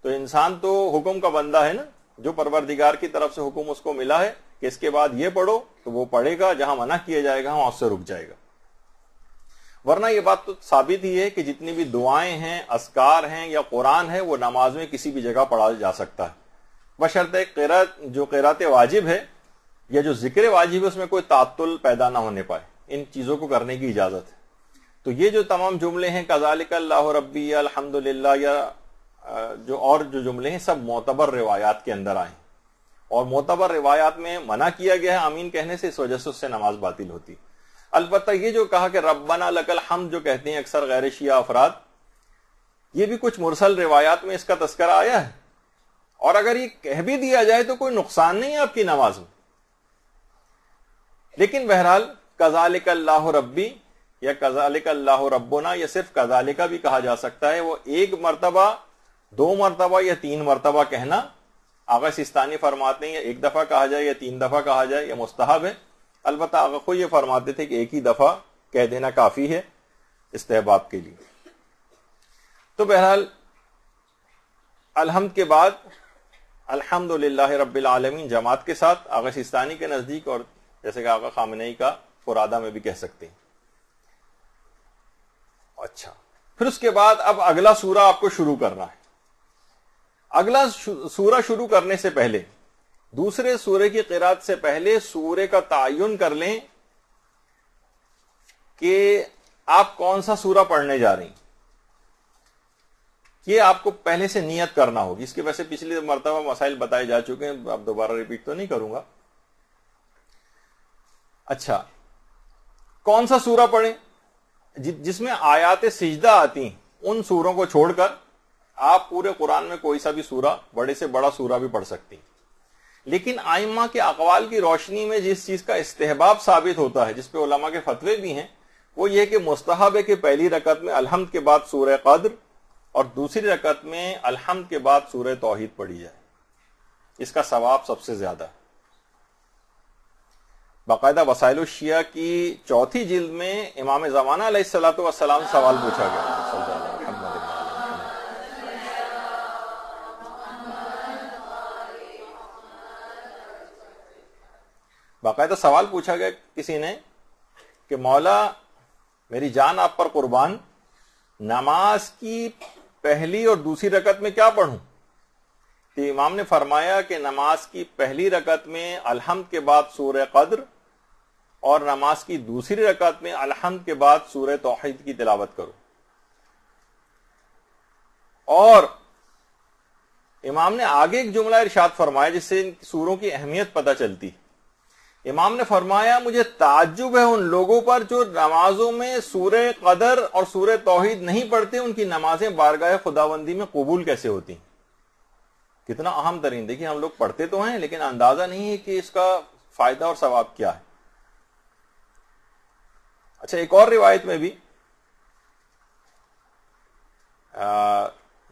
تو انسان تو حکم کا بندہ ہے نا، جو پروردگار کی طرف سے حکم اس کو ملا ہے کہ اس کے بعد یہ پڑھو تو وہ پڑھے گا، جہاں منع کیا جائے گا وہاں اس سے رک جائے گا۔ ورنہ یہ بات تو ثابت ہی ہے کہ جتنی بھی دعائیں ہیں، اذکار ہیں یا قرآن ہے، وہ نماز میں کسی بھی جگہ پڑھا جا سکتا ہے، بشرطے جو قرات واجب ہے یا جو ذکر واجب ہے اس میں کوئی تعطل پیدا نہ ہونے پائے، ان چیزوں کو کرنے کی اجازت ہے۔ تو یہ جو تمام جملے ہیں کذالک اللہ ربی یا الحمدللہ یا جو جملے ہیں سب معتبر روایات کے اندر آئے ہیں، اور معتبر روایات میں منع کیا گیا ہے آمین کہنے سے، اس وجہ سے اس سے نماز باطل ہوتی۔ البتہ یہ جو کہا کہ ربنا لک الحمد جو کہتے ہیں اکثر غیر شیعہ افراد، یہ بھی کچھ مرسل روایات میں اس کا تذکرہ آیا ہے، اور اگر یہ کہہ بھی دیا جائے تو کوئی نقصان نہیں ہے آپ کی نماز میں۔ لیکن بہرحال کذالک اللہ ربی یا کذالک اللہ ربنا یا صرف کذالک بھی کہا جا سکتا ہے. وہ ایک مرتبہ، 2 مرتبہ یا 3 مرتبہ کہنا آقا سیستانی فرماتے ہیں یا ایک دفعہ کہا جائے یا 3 دفعہ کہا جائے یا مستحب ہے. البتہ آقا خود یہ فرماتے تھے کہ ایک ہی دفعہ کہہ دینا کافی ہے استحباب کے لیے. تو بہرحال الحمد کے بعد الحمدللہ رب العالمین جماعت کے ساتھ آقا سیستانی کے نزدیک، اور جیسے کہ آقا خامنئی کا فرادہ میں بھی کہہ سکتے ہیں. اچھا، پھر اس کے بعد اب اگلا سورہ آپ کو شروع کرنا ہے. اگلا سورہ شروع کرنے سے پہلے، دوسرے سورے کی قرات سے پہلے سورے کا تعین کر لیں کہ آپ کون سا سورہ پڑھنے جا رہی ہیں. یہ آپ کو پہلے سے نیت کرنا ہوگی. اس کے ویسے پچھلی مرتبہ مسائل بتائے جا چکے ہیں، اب دوبارہ ریپیٹ تو نہیں کروں گا. اچھا، کون سا سورہ پڑھیں؟ جس میں آیات سجدہ آتی ہیں ان سوروں کو چھوڑ کر آپ پورے قرآن میں کوئی سا بھی سورہ، بڑے سے بڑا سورہ بھی پڑھ سکتی ہیں. لیکن ائمہ کے اقوال کی روشنی میں جس چیز کا استحباب ثابت ہوتا ہے، جس پہ علماء کے فتوے بھی ہیں، وہ یہ کہ مستحب ہے کہ پہلی رکعت میں الحمد کے بعد سورہ قدر اور دوسری رکعت میں الحمد کے بعد سورہ توحید پڑھی جائے. اس کا ثواب سب سے زیادہ ہے. باقاعدہ وسائل الشیعہ کی 4تھی جلد میں امام زمانہ علیہ الصلوۃ والسلام سے سوال پوچھا گیا. باقاعدہ سوال پوچھا گیا کسی نے کہ مولا میری جان آپ پر قربان، نماز کی پہلی اور دوسری رکعت میں کیا پڑھوں؟ تو امام نے فرمایا کہ نماز کی پہلی رکعت میں الحمد کے بعد سورہ قدر اور نماز کی دوسری رکعت میں الحمد کے بعد سورہ توحید کی تلاوت کرو. اور امام نے آگے ایک جملہ ارشاد فرمایا جس سے ان سوروں کی اہمیت پتہ چلتی. امام نے فرمایا مجھے تعجب ہے ان لوگوں پر جو نمازوں میں سورہ قدر اور سورہ توحید نہیں پڑھتے، ان کی نمازیں بارگاہ خداوندی میں قبول کیسے ہوتی ہیں. کتنا اہم ترین. دیکھیں ہم لوگ پڑھتے تو ہیں لیکن اندازہ نہیں ہے کہ اس کا فائدہ اور ثواب کیا ہے. اچھا، ایک اور روایت میں بھی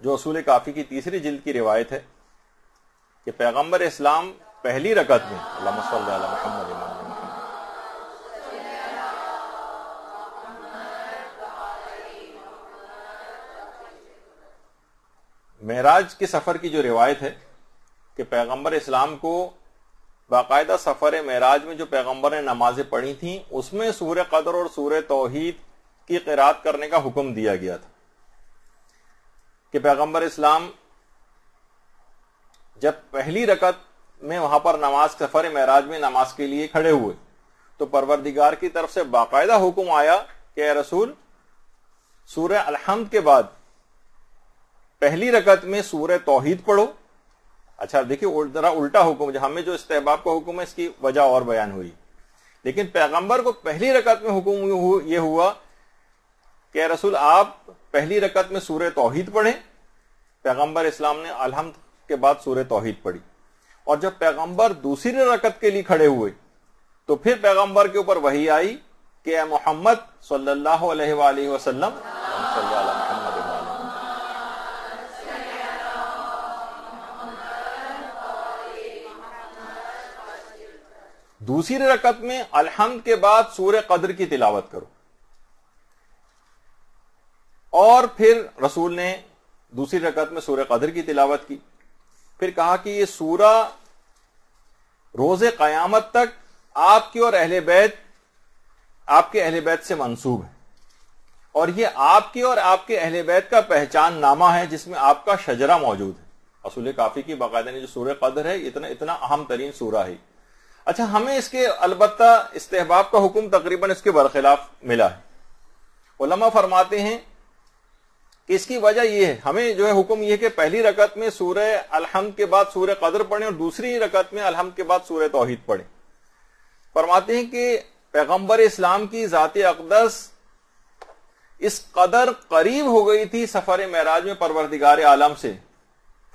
جو اصول کافی کی 3ری جلد کی روایت ہے کہ پیغمبر اسلام پہلی رکعت میں اللہم صلی علی محمد معراج کے سفر کی جو روایت ہے کہ پیغمبر اسلام کو باقاعدہ سفر معراج میں جو پیغمبر نے نمازیں پڑھی تھیں اس میں سورہ قدر اور سورہ توحید کی قرات کرنے کا حکم دیا گیا تھا. کہ پیغمبر اسلام جب پہلی رکعت میں وہاں پر نماز سفر معراج میں نماز کے لیے کھڑے ہوئے تو پروردگار کی طرف سے باقاعدہ حکم آیا کہ اے رسول سورہ الحمد کے بعد پہلی رکعت میں سورہ توحید پڑھو. اچھا دیکھیے ذرا الٹا حکم، جو ہمیں جو استحباب کا حکم ہے اس کی وجہ اور بیان ہوئی، لیکن پیغمبر کو پہلی رکعت میں حکم یہ ہوا کہ اے رسول آپ پہلی رکعت میں سورہ توحید پڑھیں. پیغمبر اسلام نے الحمد کے بعد سورہ توحید پڑھی. اور جب پیغمبر دوسری رکعت کے لیے کھڑے ہوئے تو پھر پیغمبر کے اوپر وحی آئی کہ اے محمد صلی اللہ علیہ وآلہ وسلم صلی اللہ دوسری رکعت میں الحمد کے بعد سورہ قدر کی تلاوت کرو. اور پھر رسول نے دوسری رکعت میں سورہ قدر کی تلاوت کی. پھر کہا کہ یہ سورہ روز قیامت تک آپ کی اور اہل بیت، آپ کے اہل بیت سے منسوب ہے، اور یہ آپ کی اور آپ کے اہل بیت کا پہچان نامہ ہے جس میں آپ کا شجرہ موجود ہے. اصول کافی کی باقاعدہ جو سورہ قدر ہے اتنا اہم ترین سورہ ہے. اچھا، ہمیں اس کے البتہ استحباب کا حکم تقریباً اس کے برخلاف ملا ہے. علماء فرماتے ہیں کہ اس کی وجہ یہ ہے، ہمیں جو ہے حکم یہ کہ پہلی رکعت میں سورہ الحمد کے بعد سورہ قدر پڑھیں اور دوسری رکعت میں الحمد کے بعد سورہ توحید پڑھیں. فرماتے ہیں کہ پیغمبر اسلام کی ذات اقدس اس قدر قریب ہو گئی تھی سفر معراج میں پروردگار عالم سے،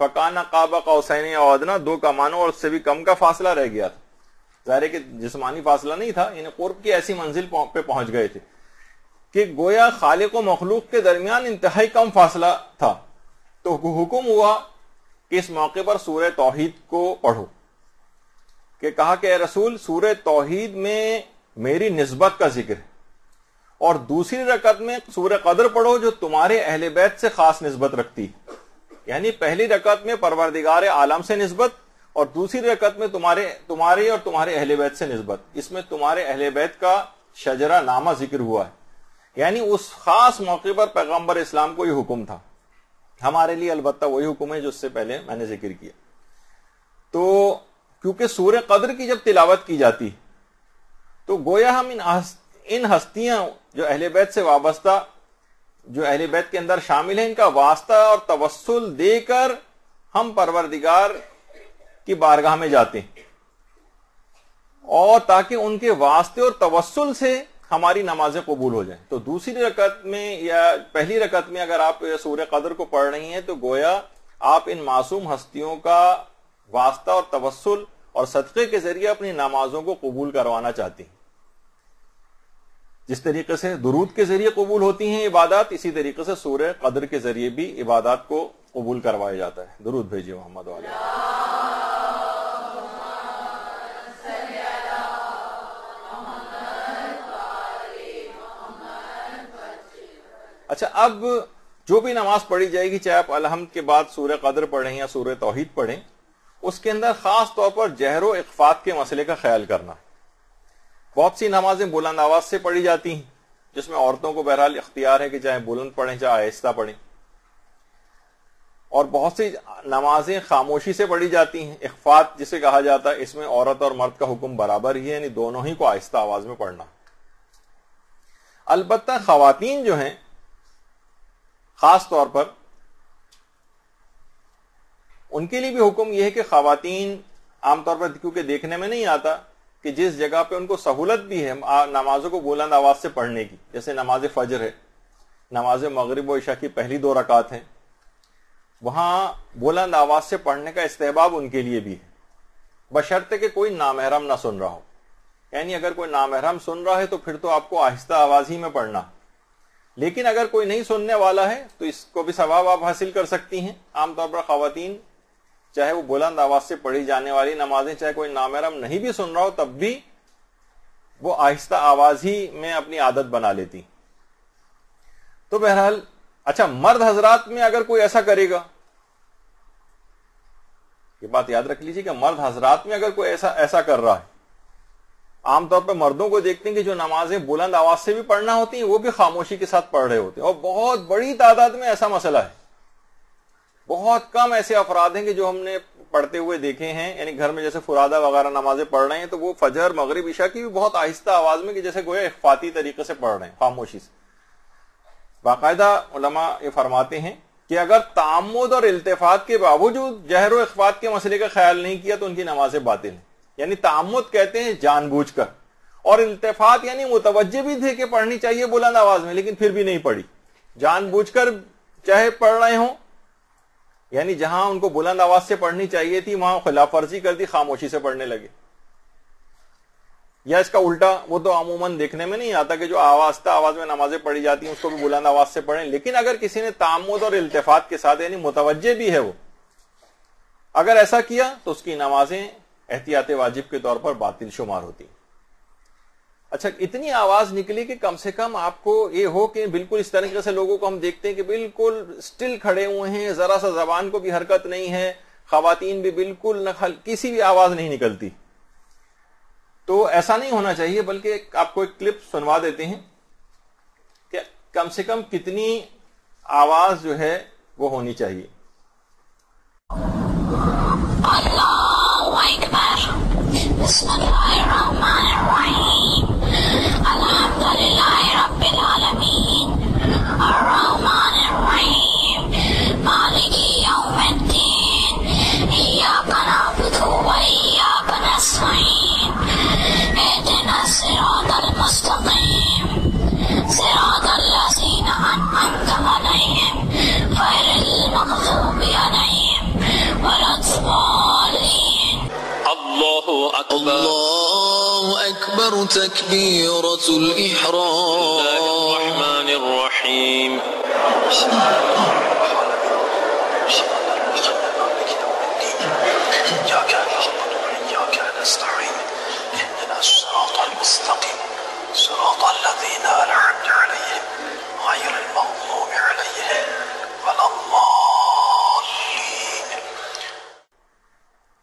فکان قاب قوسین او ادنی، 2 کمانوں اور اس سے بھی کم کا فاصلہ رہ گیا تھا. ظاہر ہے کہ جسمانی فاصلہ نہیں تھا، یعنی قرب کی ایسی منزل پہ پہنچ گئے تھے کہ گویا خالق و مخلوق کے درمیان انتہائی کم فاصلہ تھا، تو حکم ہوا کہ اس موقع پر سورہ توحید کو پڑھو، کہ کہا کہ اے رسول سورہ توحید میں میری نسبت کا ذکر ہے، اور دوسری رکعت میں سورہ قدر پڑھو جو تمہارے اہل بیت سے خاص نسبت رکھتی، یعنی پہلی رکعت میں پروردگار عالم سے نسبت، اور دوسری رکعت میں تمہارے اور تمہارے اہل بیت سے نسبت۔ اس میں تمہارے اہل بیت کا شجرہ نامہ ذکر ہوا ہے، یعنی اس خاص موقع پر پیغمبر اسلام کو یہ حکم تھا۔ ہمارے لیے البتہ وہی حکم ہے جو اس سے پہلے میں نے ذکر کیا۔ تو کیونکہ سورہ قدر کی جب تلاوت کی جاتی تو گویا ہم ان ہستیاں جو اہل بیت سے وابستہ، جو اہل بیت کے اندر شامل ہیں، ان کا واسطہ اور توسل دے کر ہم پروردگار کی بارگاہ میں جاتے ہیں، اور تاکہ ان کے واسطے اور توسل سے ہماری نمازیں قبول ہو جائیں۔ تو دوسری رکعت میں یا پہلی رکعت میں اگر آپ سورہ قدر کو پڑھ رہی ہیں تو گویا آپ ان معصوم ہستیوں کا واسطہ اور توسل اور صدقے کے ذریعے اپنی نمازوں کو قبول کروانا چاہتی ہیں۔ جس طریقے سے درود کے ذریعے قبول ہوتی ہیں عبادات، اسی طریقے سے سورہ قدر کے ذریعے بھی عبادات کو قبول کروایا جاتا ہے۔ درود بھیجیے محمد والے۔ اچھا، اب جو بھی نماز پڑھی جائے گی، چاہے آپ الحمد کے بعد سورہ قدر پڑھیں یا سورہ توحید پڑھیں، اس کے اندر خاص طور پر جہر و اخفات کے مسئلے کا خیال کرنا۔ بہت سی نمازیں بلند آواز سے پڑھی جاتی ہیں، جس میں عورتوں کو بہرحال اختیار ہے کہ چاہے بلند پڑھیں چاہے آہستہ پڑھیں، اور بہت سی نمازیں خاموشی سے پڑھی جاتی ہیں، اخفات جسے کہا جاتا ہے۔ اس میں عورت اور مرد کا حکم برابر ہی ہے، یعنی دونوں ہی کو آہستہ آواز میں پڑھنا۔ البتہ خواتین جو ہیں خاص طور پر، ان کے لیے بھی حکم یہ ہے کہ خواتین عام طور پر کیونکہ دیکھنے میں نہیں آتا کہ جس جگہ پہ ان کو سہولت بھی ہے نمازوں کو بلند آواز سے پڑھنے کی، جیسے نماز فجر ہے، نماز مغرب و عشاء کی پہلی 2 رکعت ہیں، وہاں بلند آواز سے پڑھنے کا استحباب ان کے لیے بھی ہے، بشرطے کہ کوئی نامحرم نہ سن رہا ہو۔ یعنی اگر کوئی نامحرم سن رہا ہے تو پھر تو آپ کو آہستہ آواز ہی میں پڑھنا، لیکن اگر کوئی نہیں سننے والا ہے تو اس کو بھی ثواب آپ حاصل کر سکتی ہیں۔ عام طور پر خواتین چاہے وہ بلند آواز سے پڑھی جانے والی نمازیں، چاہے کوئی نامحرم نہیں بھی سن رہا ہو، تب بھی وہ آہستہ آواز ہی میں اپنی عادت بنا لیتی۔ تو بہرحال اچھا، مرد حضرات میں اگر کوئی ایسا کرے گا، یہ بات یاد رکھ لیجیے کہ مرد حضرات میں اگر کوئی ایسا کر رہا ہے، عام طور پر مردوں کو دیکھتے ہیں کہ جو نمازیں بلند آواز سے بھی پڑھنا ہوتی ہیں وہ بھی خاموشی کے ساتھ پڑھ رہے ہوتے ہیں، اور بہت بڑی تعداد میں ایسا مسئلہ ہے۔ بہت کم ایسے افراد ہیں کہ جو ہم نے پڑھتے ہوئے دیکھے ہیں، یعنی گھر میں جیسے فرادہ وغیرہ نمازیں پڑھ رہے ہیں تو وہ فجر مغرب عشاء کی بھی بہت آہستہ آواز میں، کہ جیسے گویا اخفاتی طریقے سے پڑھ رہے ہیں، خاموشی سے۔ باقاعدہ علماء یہ فرماتے ہیں کہ اگر تعمد اور التفات کے باوجود جہر و اخفات کے مسئلے کا خیال نہیں کیا تو ان کی نمازیں باطل ہیں۔ یعنی تعمد کہتے ہیں جان بوجھ کر، اور التفات یعنی متوجہ بھی تھے کہ پڑھنی چاہیے بلند آواز میں لیکن پھر بھی نہیں پڑھی، جان بوجھ کر چاہے پڑھ رہے ہوں، یعنی جہاں ان کو بلند آواز سے پڑھنی چاہیے تھی وہاں خلاف ورزی کر دی، خاموشی سے پڑھنے لگے۔ یا اس کا الٹا، وہ تو عموماً دیکھنے میں نہیں آتا کہ جو آہستہ آواز میں نمازیں پڑھی جاتی ہیں اس کو بھی بلند آواز سے پڑھیں، لیکن اگر کسی نے تعمد اور التفات کے ساتھ، یعنی متوجہ بھی ہے وہ، اگر ایسا کیا تو اس کی نمازیں احتیاط واجب کے طور پر باطل شمار ہوتی۔ اچھا، اتنی آواز نکلی کہ کم سے کم آپ کو یہ ہو کہ بالکل اس طریقے سے لوگوں کو ہم دیکھتے ہیں کہ بالکل سٹل کھڑے ہوئے ہیں، ذرا سا زبان کو بھی حرکت نہیں ہے، خواتین بھی بالکل کسی بھی آواز نہیں نکلتی۔ تو ایسا نہیں ہونا چاہیے، بلکہ آپ کو ایک کلپ سنوا دیتے ہیں کہ کم سے کم کتنی آواز جو ہے وہ ہونی چاہیے۔ اللہ اکبر، بسم اللہ الرحمن الرحیم، الحمد للہ رب العالمین، الرحمن الرحیم، مالک یوم الدین، ایاک نعبد و ایاک نستعین، اہدنا الصراط المستقیم، صراط الذین انعمت علیہم غیر المغضوب علیہم ولا الضالین۔ اللہ اکبر، اللہ اکبر، تکبیرۃ الاحرام۔ الرحيم إياك نعبد وإياك نستعين اهدنا الصراط المستقيم صراط الذين أنعمت عليهم غير المغضوب عليهم ولا الضالين.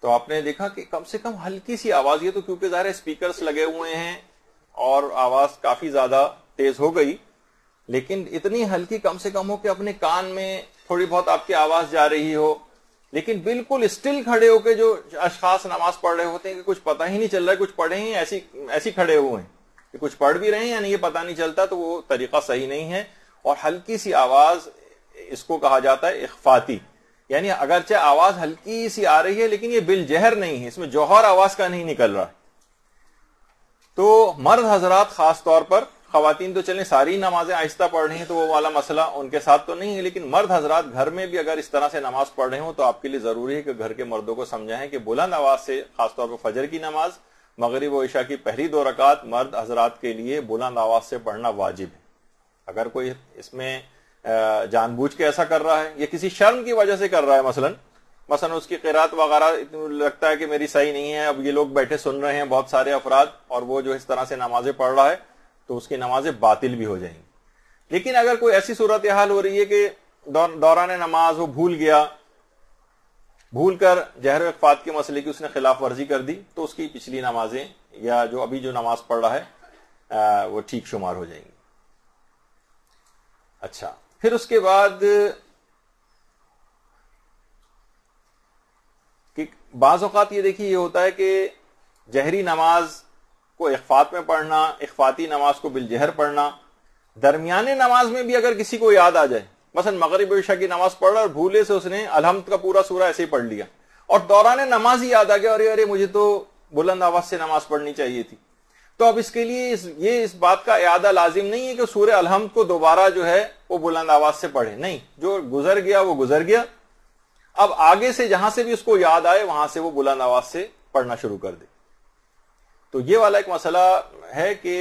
تو آپ نے دیکھا کہ کم سے کم ہلکی سی آواز, یہ تو کیونکہ ظاہر اسپیکرز لگے ہوئے ہیں اور آواز کافی زیادہ تیز ہو گئی, لیکن اتنی ہلکی کم سے کم ہو کہ اپنے کان میں تھوڑی بہت آپ کی آواز جا رہی ہو, لیکن بالکل اسٹل کھڑے ہو کے جو اشخاص نماز پڑھ رہے ہوتے ہیں کہ کچھ پتہ ہی نہیں چل رہا ہے کچھ پڑھے ہیں, ایسی کھڑے ہوئے ہیں کہ کچھ پڑھ بھی رہے ہیں یا نہیں یہ پتہ نہیں چلتا, تو وہ طریقہ صحیح نہیں ہے. اور ہلکی سی آواز اس کو کہا جاتا ہے اخفاتی, یعنی اگرچہ آواز ہلکی سی آ رہی ہے لیکن یہ بالجہر نہیں ہے, اس میں جوہر آواز کا نہیں نکل رہا. تو مرد حضرات خاص طور پر, خواتین تو چلیں ساری نمازیں آہستہ پڑھ رہی ہیں تو وہ والا مسئلہ ان کے ساتھ تو نہیں ہے, لیکن مرد حضرات گھر میں بھی اگر اس طرح سے نماز پڑھ رہے ہوں تو آپ کے لیے ضروری ہے کہ گھر کے مردوں کو سمجھائیں کہ بلند آواز سے, خاص طور پر فجر کی نماز, مغرب و عشاء کی پہلی 2 رکعت مرد حضرات کے لیے بلند آواز سے پڑھنا واجب ہے. اگر کوئی اس میں جان بوجھ کے ایسا کر رہا ہے یا کسی شرم کی وجہ سے کر رہا ہے, مثلا اس کی قرات وغیرہ لگتا ہے کہ میری صحیح نہیں ہے, اب یہ لوگ بیٹھے سن رہے ہیں بہت سارے افراد اور وہ جو اس طرح سے نمازیں پڑھ رہا ہے, تو اس کی نمازیں باطل بھی ہو جائیں گی. لیکن اگر کوئی ایسی صورتحال ہو رہی ہے کہ دوران نماز وہ بھول کر جہر و اخفات کے مسئلے کی اس نے خلاف ورزی کر دی, تو اس کی پچھلی نمازیں یا جو ابھی جو نماز پڑھ رہا ہے وہ ٹھیک شمار ہو جائیں گی. اچھا, پھر اس کے بعد کہ بعض اوقات یہ دیکھیے یہ ہوتا ہے کہ جہری نماز کو اخفات میں پڑھنا, اخفاتی نماز کو بالجہر پڑھنا, درمیانے نماز میں بھی اگر کسی کو یاد آ جائے, مثلا مغرب و عشاء کی نماز پڑھ رہا اور بھولے سے اس نے الحمد کا پورا سورہ ایسے ہی پڑھ لیا اور دوران نماز ہی یاد آ گیا, ارے مجھے تو بلند آواز سے نماز پڑھنی چاہیے تھی, تو اب اس کے لیے یہ اس بات کا اعادہ لازم نہیں ہے کہ سورہ الحمد کو دوبارہ جو ہے وہ بلند آواز سے پڑھے, نہیں, جو گزر گیا وہ گزر گیا, اب آگے سے جہاں سے بھی اس کو یاد آئے وہاں سے وہ بلند آواز سے پڑھنا شروع کر دے. تو یہ والا ایک مسئلہ ہے کہ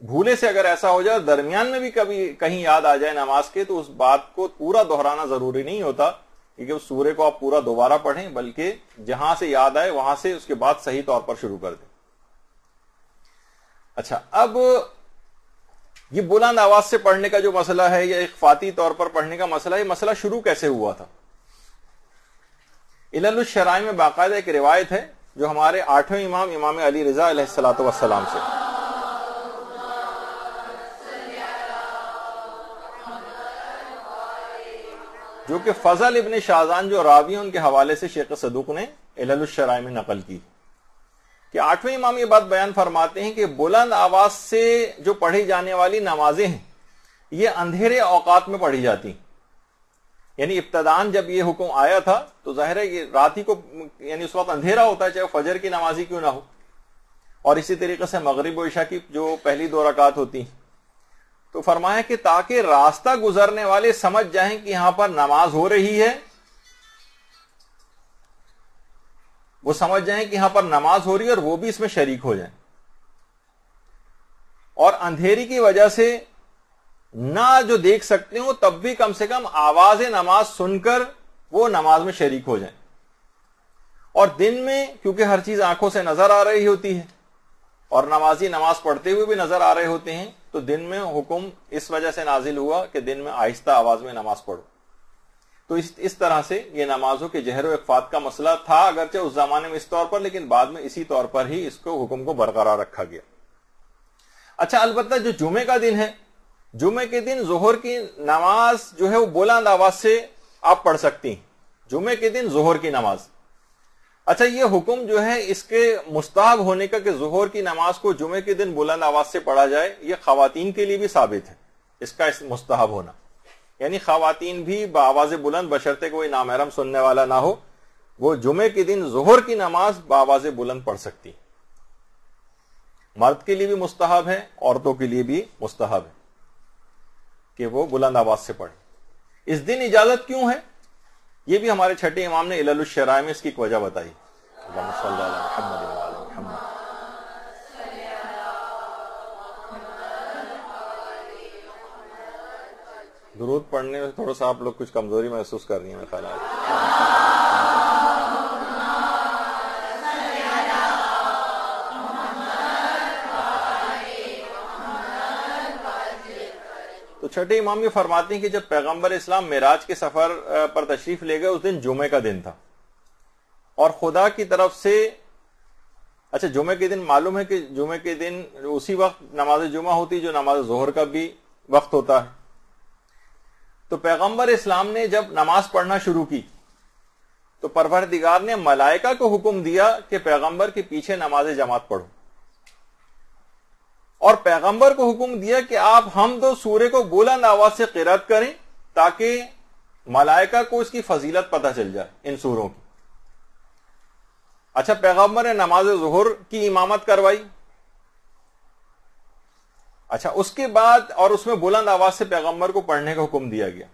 بھولے سے اگر ایسا ہو جائے درمیان میں بھی کبھی کہیں یاد آ جائے نماز کے, تو اس بات کو پورا دہرانا ضروری نہیں ہوتا کیونکہ اس سورے کو آپ پورا دوبارہ پڑھیں, بلکہ جہاں سے یاد آئے وہاں سے اس کے بعد صحیح طور پر شروع کر دیں. اچھا, اب یہ بلند آواز سے پڑھنے کا جو مسئلہ ہے یا اخفاتی طور پر پڑھنے کا مسئلہ, یہ مسئلہ شروع کیسے ہوا تھا؟ علل الشرائع میں باقاعدہ ایک روایت ہے جو ہمارے 8ویں امام امام علی رضا علیہ الصلوۃ والسلام سے, جو کہ فضل ابن شاذان جو راوی ان کے حوالے سے شیخ صدوق نے علل الشرائع میں نقل کی, کہ 8ویں امام یہ بات بیان فرماتے ہیں کہ بلند آواز سے جو پڑھی جانے والی نمازیں ہیں یہ اندھیرے اوقات میں پڑھی جاتی ہیں. یعنی ابتدان جب یہ حکم آیا تھا تو ظاہر ہے کہ رات ہی کو, یعنی اس وقت اندھیرا ہوتا ہے چاہے فجر کی نماز ہی کیوں نہ ہو, اور اسی طریقے سے مغرب و عشاء کی جو پہلی 2 رکعت ہوتی ہیں, تو فرمایا کہ تاکہ راستہ گزرنے والے سمجھ جائیں کہ یہاں پر نماز ہو رہی ہے, وہ سمجھ جائیں کہ یہاں پر نماز ہو رہی ہے اور وہ بھی اس میں شریک ہو جائیں, اور اندھیری کی وجہ سے نہ جو دیکھ سکتے ہو تب بھی کم سے کم آواز نماز سن کر وہ نماز میں شریک ہو جائیں. اور دن میں کیونکہ ہر چیز آنکھوں سے نظر آ رہی ہوتی ہے اور نمازی نماز پڑھتے ہوئے بھی نظر آ رہے ہوتے ہیں, تو دن میں حکم اس وجہ سے نازل ہوا کہ دن میں آہستہ آواز میں نماز پڑھو. تو اس طرح سے یہ نمازوں کے جہر و اخفات کا مسئلہ تھا, اگرچہ اس زمانے میں اس طور پر, لیکن بعد میں اسی طور پر ہی اس کو حکم کو برقرار رکھا گیا. اچھا, البتہ جو جمعے کا دن ہے, جمعے کے دن ظہر کی نماز جو ہے وہ بلند آواز سے آپ پڑھ سکتی ہیں, جمعے کے دن ظہر کی نماز. اچھا, یہ حکم جو ہے اس کے مستحب ہونے کا کہ ظہر کی نماز کو جمعے کے دن بلند آواز سے پڑھا جائے, یہ خواتین کے لیے بھی ثابت ہے اس کا مستحب ہونا. یعنی خواتین بھی بآواز بلند بشرطے کوئی نامحرم سننے والا نہ ہو, وہ جمعے کے دن ظہر کی نماز بآواز بلند پڑھ سکتی. مرد کے لیے بھی مستحب ہے, عورتوں کے لیے بھی مستحب ہے کہ وہ بلند آواز سے پڑھیں. اس دن اجازت کیوں ہے, یہ بھی ہمارے چھٹے امام نے علل الشرائع میں اس کی ایک وجہ بتائی. اللہم صلی علی محمد وعلی محمد. درود پڑھنے میں تھوڑا سا آپ لوگ کچھ کمزوری محسوس کر رہی ہیں میرے خیال ہے. تو چھٹے امام یہ فرماتے ہیں کہ جب پیغمبر اسلام معراج کے سفر پر تشریف لے گئے اس دن جمعے کا دن تھا اور خدا کی طرف سے اچھا جمعے کے دن معلوم ہے کہ جمعے کے دن اسی وقت نماز جمعہ ہوتی جو نماز ظہر کا بھی وقت ہوتا ہے. تو پیغمبر اسلام نے جب نماز پڑھنا شروع کی تو پروردگار نے ملائکہ کو حکم دیا کہ پیغمبر کے پیچھے نماز جماعت پڑھو اور پیغمبر کو حکم دیا کہ آپ حمد و سورے کو بلند آواز سے قرات کریں تاکہ ملائکہ کو اس کی فضیلت پتہ چل جائے ان سوروں کی. اچھا پیغمبر نے نماز ظہر کی امامت کروائی. اچھا اس کے بعد اور اس میں بلند آواز سے پیغمبر کو پڑھنے کا حکم دیا گیا.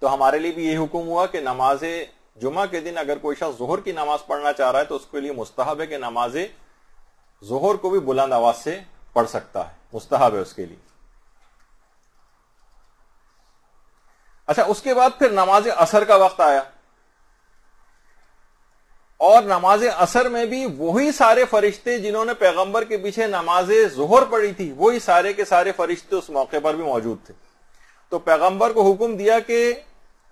تو ہمارے لیے بھی یہ حکم ہوا کہ نماز جمعہ کے دن اگر کوئی شخص ظہر کی نماز پڑھنا چاہ رہا ہے تو اس کے لیے مستحب ہے کہ نماز ظہر کو بھی بلند آواز سے پڑھ سکتا ہے, مستحب ہے اس کے لیے. اچھا اس کے بعد پھر نماز عصر کا وقت آیا اور نماز عصر میں بھی وہی سارے فرشتے جنہوں نے پیغمبر کے پیچھے نماز ظہر پڑھی تھی وہی سارے کے سارے فرشتے اس موقع پر بھی موجود تھے. تو پیغمبر کو حکم دیا کہ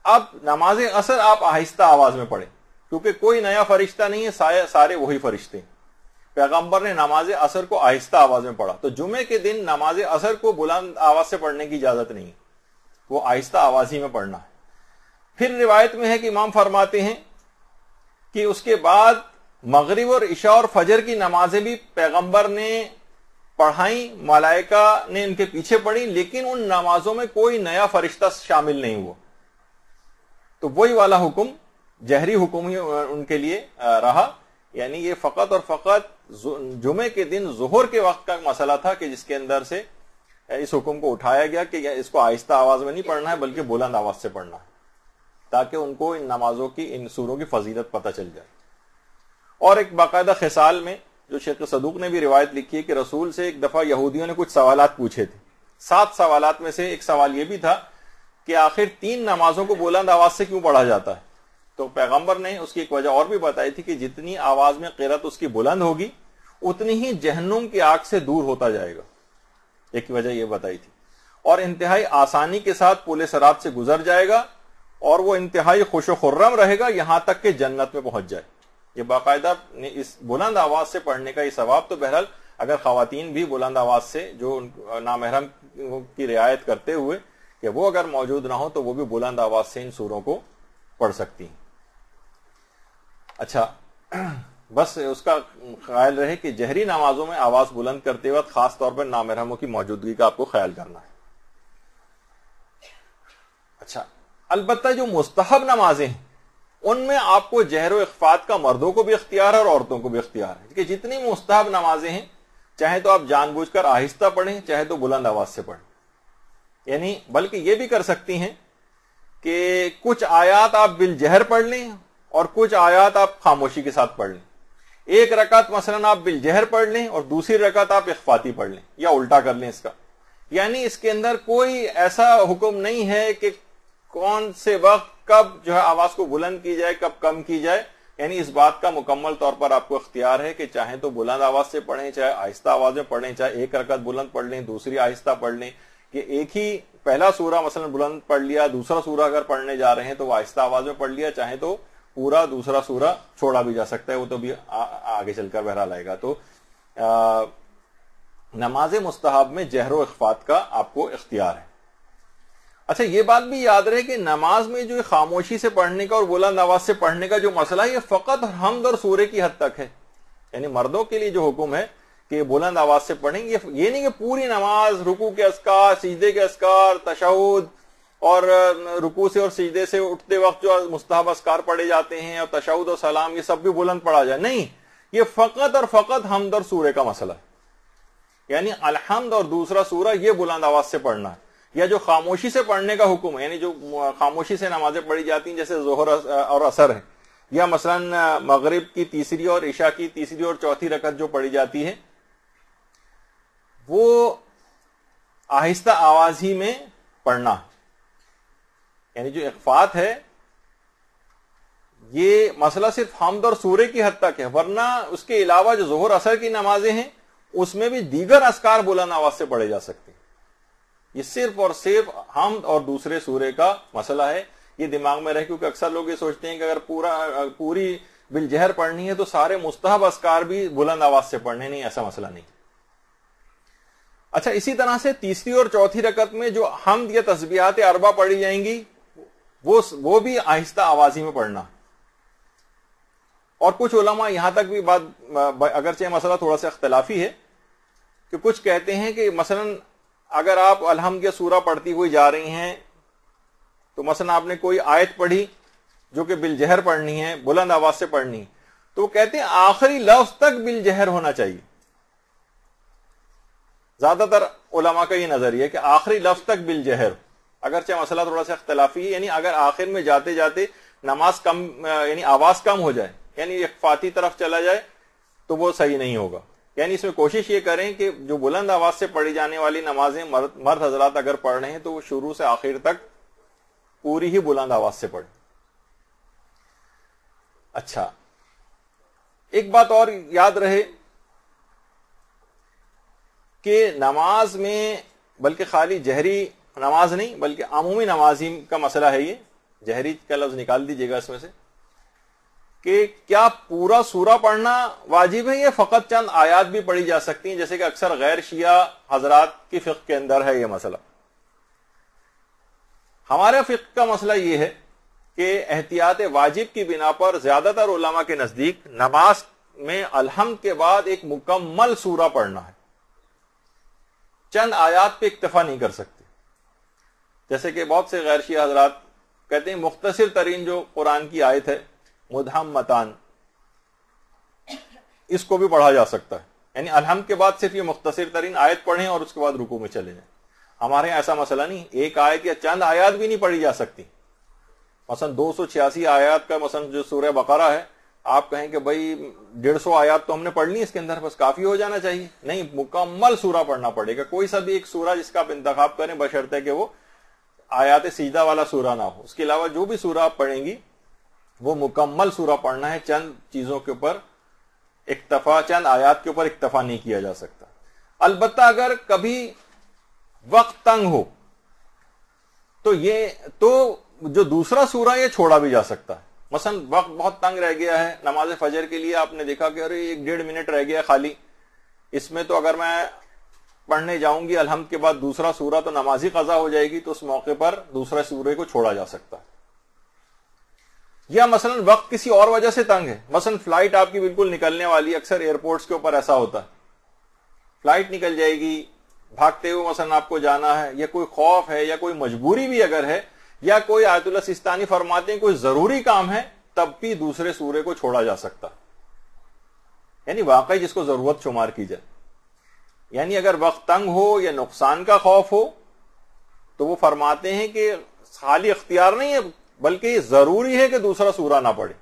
اب نماز عصر آپ آہستہ آواز میں پڑھیں کیونکہ کوئی نیا فرشتہ نہیں ہے, سارے وہی فرشتے. پیغمبر نے نماز عصر کو آہستہ آواز میں پڑھا. تو جمعے کے دن نماز عصر کو بلند آواز سے پڑھنے کی اجازت نہیں, وہ آہستہ آواز ہی میں پڑھنا ہے. پھر روایت میں ہے کہ امام فرماتے ہیں کہ اس کے بعد مغرب اور عشاء اور فجر کی نمازیں بھی پیغمبر نے پڑھائیں, ملائکہ نے ان کے پیچھے پڑھی, لیکن ان نمازوں میں کوئی نیا فرشتہ شامل نہیں ہوا. تو وہی والا حکم جہری حکم ہی ان کے لیے رہا. یعنی یہ فقط اور فقط جمعے کے دن ظہر کے وقت کا مسئلہ تھا کہ جس کے اندر سے اس حکم کو اٹھایا گیا کہ اس کو آہستہ آواز میں نہیں پڑھنا ہے بلکہ بلند آواز سے پڑھنا ہے تاکہ ان کو ان نمازوں کی ان سوروں کی فضیلت پتہ چل جائے. اور ایک باقاعدہ خصال میں جو شیخ صدوق نے بھی روایت لکھی ہے کہ رسول سے ایک دفعہ یہودیوں نے کچھ سوالات پوچھے تھے. 7 سوالات میں سے ایک سوال یہ بھی تھا کہ آخر 3 نمازوں کو بلند آواز سے کیوں پڑھا جاتا ہے. تو پیغمبر نے اس کی ایک وجہ اور بھی بتائی تھی کہ جتنی آواز میں قرات اس کی بلند ہوگی اتنی ہی جہنم کی آگ سے دور ہوتا جائے گا. ایک وجہ یہ بتائی تھی. اور انتہائی آسانی کے ساتھ پل صراط سے گزر جائے گا اور وہ انتہائی خوش و خرم رہے گا یہاں تک کہ جنت میں پہنچ جائے. یہ باقاعدہ اس بلند آواز سے پڑھنے کا یہ ثواب. تو بہرحال اگر خواتین بھی بلند آواز سے جو نامحرم کی رعایت کرتے ہوئے کہ وہ اگر موجود نہ ہو تو وہ بھی بلند آواز سے ان سوروں کو پڑھ سکتی ہیں. اچھا بس اس کا خیال رہے کہ جہری نمازوں میں آواز بلند کرتے وقت خاص طور پر نامحرموں کی موجودگی کا آپ کو خیال کرنا ہے. اچھا البتہ جو مستحب نمازیں ہیں ان میں آپ کو جہر و اخفات کا مردوں کو بھی اختیار ہے اور عورتوں کو بھی اختیار ہے کہ جتنی مستحب نمازیں ہیں چاہے تو آپ جان بوجھ کر آہستہ پڑھیں چاہے تو بلند آواز سے پڑھیں. یعنی بلکہ یہ بھی کر سکتی ہیں کہ کچھ آیات آپ بالجہر پڑھ لیں اور کچھ آیات آپ خاموشی کے ساتھ پڑھ لیں. ایک رکعت مثلا آپ بالجہر پڑھ لیں اور دوسری رکعت آپ اخفاتی پڑھ لیں یا الٹا کر لیں اس کا. یعنی اس کے اندر کوئی ایسا حکم نہیں ہے کہ کون سے وقت کب جو ہے آواز کو بلند کی جائے کب کم کی جائے. یعنی اس بات کا مکمل طور پر آپ کو اختیار ہے کہ چاہے تو بلند آواز سے پڑھیں چاہے آہستہ آواز میں پڑھیں, چاہے ایک رکعت بلند پڑھ لیں دوسری آہستہ پڑھ لیں, کہ ایک ہی پہلا سورہ مثلا بلند پڑھ لیا دوسرا سورہ اگر پڑھنے جا رہے ہیں تو وہ آہستہ آواز میں پڑھ لیا, چاہے تو پورا دوسرا سورہ چھوڑا بھی جا سکتا ہے, وہ تو بھی آگے چل کر بہرحال آئے گا. تو نماز مستحب میں جہر و اخفات کا آپ کو اختیار ہے. اچھا یہ بات بھی یاد رہے کہ نماز میں جو خاموشی سے پڑھنے کا اور بلند آواز سے پڑھنے کا جو مسئلہ ہے یہ فقط حمد اور سورے کی حد تک ہے. یعنی مردوں کے لیے جو حکم ہے کہ بلند آواز سے پڑھیں, یہ نہیں کہ پوری نماز رکوع کے اذکار, سجدے کے اذکار, تشہد اور رکوع سے اور سجدے سے اٹھتے وقت جو مستحب اذکار پڑھے جاتے ہیں اور تشہد اور سلام یہ سب بھی بلند پڑھا جائے. نہیں, یہ فقط اور فقط حمد اور سورے کا مسئلہ ہے. یعنی الحمد اور دوسرا سورہ یہ بلند آواز سے پڑھنا ہے. یا جو خاموشی سے پڑھنے کا حکم ہے یعنی جو خاموشی سے نمازیں پڑھی جاتی ہیں جیسے ظہر اور عصر ہے, یا مثلا مغرب کی تیسری اور عشاء کی تیسری اور چوتھی رکعت جو پڑھی جاتی ہے وہ آہستہ آواز ہی میں پڑھنا. یعنی جو اخفات ہے یہ مسئلہ صرف حمد اور سورے کی حد تک ہے، ورنہ اس کے علاوہ جو ظہر اثر کی نمازیں ہیں اس میں بھی دیگر اذکار بلند آواز سے پڑھے جا سکتے ہیں. یہ صرف اور صرف حمد اور دوسرے سورے کا مسئلہ ہے. یہ دماغ میں رہے، کیونکہ اکثر لوگ یہ سوچتے ہیں کہ اگر پوری بالجہر پڑھنی ہے تو سارے مستحب اذکار بھی بلند آواز سے پڑھنے. نہیں، ایسا مسئلہ نہیں. اچھا، اسی طرح سے تیسری اور چوتھی رکعت میں جو حمد یا تسبیحات اربع پڑھی جائیں گی وہ بھی آہستہ آوازی میں پڑھنا. اور کچھ علماء یہاں تک بھی بات، اگرچہ مسئلہ تھوڑا سا اختلافی ہے، کہ کچھ کہتے ہیں کہ مثلا اگر آپ الحمد یا سورہ پڑھتی ہوئی جا رہی ہیں تو مثلا آپ نے کوئی آیت پڑھی جو کہ بالجہر پڑھنی ہے، بلند آواز سے پڑھنی، تو وہ کہتے ہیں آخری لفظ تک بالجہر ہونا چاہیے. زیادہ تر علماء کا یہ نظریہ ہے کہ آخری لفظ تک بالجہر، اگرچہ مسئلہ تھوڑا سا اختلافی ہے. یعنی اگر آخر میں جاتے جاتے نماز کم، یعنی آواز کم ہو جائے، یعنی اخفاتی طرف چلا جائے، تو وہ صحیح نہیں ہوگا. یعنی اس میں کوشش یہ کریں کہ جو بلند آواز سے پڑھی جانے والی نمازیں مرد حضرات اگر پڑھ رہے ہیں تو وہ شروع سے آخر تک پوری ہی بلند آواز سے پڑھیں. اچھا، ایک بات اور یاد رہے کہ نماز میں، بلکہ خالی جہری نماز نہیں بلکہ عمومی نمازی کا مسئلہ ہے، یہ جہری کا لفظ نکال دیجئے گا اس میں سے، کہ کیا پورا سورہ پڑھنا واجب ہے یا فقط چند آیات بھی پڑھی جا سکتی ہیں، جیسے کہ اکثر غیر شیعہ حضرات کی فقہ کے اندر ہے یہ مسئلہ. ہمارے فقہ کا مسئلہ یہ ہے کہ احتیاط واجب کی بنا پر زیادہ تر علماء کے نزدیک نماز میں الحمد کے بعد ایک مکمل سورہ پڑھنا ہے، چند آیات پہ اکتفا نہیں کر سکتے. جیسے کہ بہت سے غیر شیعہ حضرات کہتے ہیں مختصر ترین جو قرآن کی آیت ہے مدھمتان، اس کو بھی پڑھا جا سکتا ہے. یعنی الحمد کے بعد صرف یہ مختصر ترین آیت پڑھیں اور اس کے بعد رکوع میں چلے جائیں. ہمارے یہاں ایسا مسئلہ نہیں، ایک آیت یا چند آیات بھی نہیں پڑھی جا سکتی. مثلا 286 آیات کا مثلا جو سورہ بقرہ ہے، آپ کہیں کہ بھائی 150 آیات تو ہم نے پڑھ لی، اس کے اندر بس کافی ہو جانا چاہیے. نہیں، مکمل سورہ پڑھنا پڑے گا. کوئی سا بھی ایک سورہ جس کا آپ انتخاب کریں، بشرطے کہ وہ آیات سجدہ والا سورہ نہ ہو. اس کے علاوہ جو بھی سورہ آپ پڑھیں گی وہ مکمل سورہ پڑھنا ہے. چند چیزوں کے اوپر اکتفا، چند آیات کے اوپر اکتفا نہیں کیا جا سکتا. البتہ اگر کبھی وقت تنگ ہو تو جو دوسرا سورہ یہ چھوڑا بھی جا سکتا ہے. مثلا وقت بہت تنگ رہ گیا ہے، نماز فجر کے لیے آپ نے دیکھا کہ ارے 1-1.5 منٹ رہ گیا خالی، اس میں تو اگر میں پڑھنے جاؤں گی الحمد کے بعد دوسرا سورہ تو نمازی قضا ہو جائے گی، تو اس موقع پر دوسرے سورے کو چھوڑا جا سکتا ہے. یا مثلا وقت کسی اور وجہ سے تنگ ہے، مثلا فلائٹ آپ کی بالکل نکلنے والی، اکثر ایئرپورٹس کے اوپر ایسا ہوتا ہے، فلائٹ نکل جائے گی، بھاگتے ہوئے مثلا آپ کو جانا ہے، یا کوئی خوف ہے یا کوئی مجبوری بھی اگر ہے، یا کوئی آیت اللہ سستانی فرماتے ہیں کوئی ضروری کام ہے، تب بھی دوسرے سورے کو چھوڑا جا سکتا. یعنی واقعی جس کو ضرورت شمار کی جائے. یعنی اگر وقت تنگ ہو یا نقصان کا خوف ہو تو وہ فرماتے ہیں کہ خالی اختیار نہیں ہے بلکہ یہ ضروری ہے کہ دوسرا سورہ نہ پڑھے.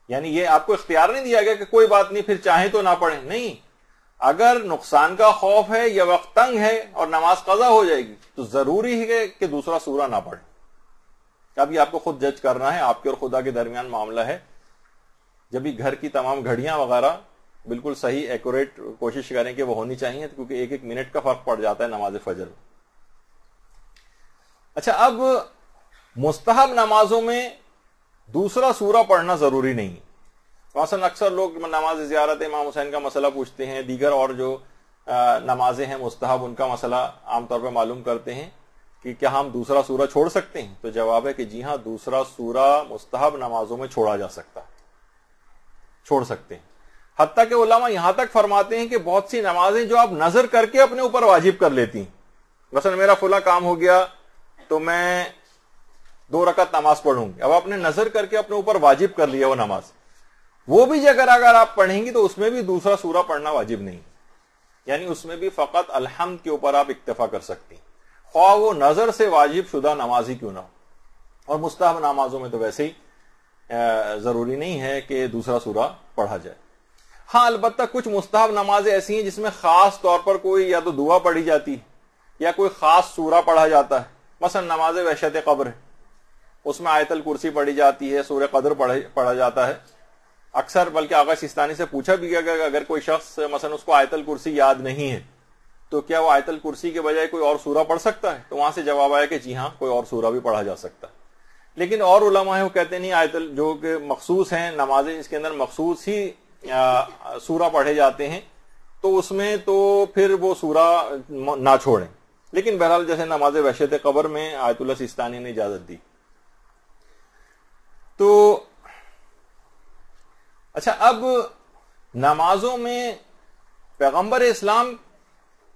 یعنی یہ آپ کو اختیار نہیں دیا گیا کہ کوئی بات نہیں پھر چاہیں تو نہ پڑھیں. نہیں، اگر نقصان کا خوف ہے یا وقت تنگ ہے اور نماز قضا ہو جائے گی تو ضروری ہے کہ دوسرا سورہ نہ پڑھیں. اب یہ آپ کو خود جج کرنا ہے، آپ کے اور خدا کے درمیان معاملہ ہے. جب بھی گھر کی تمام گھڑیاں وغیرہ بالکل صحیح ایکوریٹ کوشش کریں کہ وہ ہونی چاہیے، کیونکہ 1-1 منٹ کا فرق پڑ جاتا ہے نماز فجر میں. اچھا، اب مستحب نمازوں میں دوسرا سورہ پڑھنا ضروری نہیں. مثلا اکثر لوگ نماز زیارت امام حسین کا مسئلہ پوچھتے ہیں، دیگر اور جو نمازیں ہیں مستحب ان کا مسئلہ عام طور پہ معلوم کرتے ہیں کہ کیا ہم دوسرا سورہ چھوڑ سکتے ہیں. تو جواب ہے کہ جی ہاں، دوسرا سورہ مستحب نمازوں میں چھوڑا جا سکتا ہے، چھوڑ سکتے ہیں. حتیٰ کہ علماء یہاں تک فرماتے ہیں کہ بہت سی نمازیں جو آپ نظر کر کے اپنے اوپر واجب کر لیتی ہیں، مثلا میرا فلاں کام ہو گیا تو میں 2 رکعت نماز پڑھوں گی، اب آپ نے نظر کر کے اپنے اوپر واجب کر لیا وہ نماز، وہ بھی اگر آپ پڑھیں گی تو اس میں بھی دوسرا سورہ پڑھنا واجب نہیں. یعنی اس میں بھی فقط الحمد کے اوپر آپ اکتفا کر سکتی ہیں، خواہ وہ نظر سے واجب شدہ نماز ہی کیوں نہ ہو. اور مستحب نمازوں میں تو ویسے ہی ضروری نہیں ہے کہ دوسرا سورہ پڑھا جائے. ہاں، البتہ کچھ مستحب نمازیں ایسی ہیں جس میں خاص طور پر کوئی یا تو دعا پڑھی جاتی ہے یا کوئی خاص سورہ پڑھا جاتا ہے. مثلا نماز وحشت قبر ہے، اس میں آیت الکرسی پڑھی جاتی ہے، سورہ قدر پڑھا جاتا ہے اکثر، بلکہ آغا سیستانی سے پوچھا بھی گیا کہ اگر کوئی شخص مثلا اس کو آیت الکرسی یاد نہیں ہے تو کیا وہ آیت الکرسی کے بجائے کوئی اور سورہ پڑھ سکتا ہے؟ تو وہاں سے جواب آیا کہ جی ہاں، کوئی اور سورہ بھی پڑھا جا سکتا ہے. لیکن اور علماء ہیں وہ کہتے نہیں، جو کہ مخصوص ہیں نمازیں اس کے اندر مخصوص ہی سورہ پڑھے جاتے ہیں، تو اس میں تو پھر وہ سورہ نہ چھوڑیں. لیکن بہرحال جیسے نماز وحشت قبر میں آیت اللہ سیستانی نے اجازت دی. تو اچھا، اب نمازوں میں پیغمبر اسلام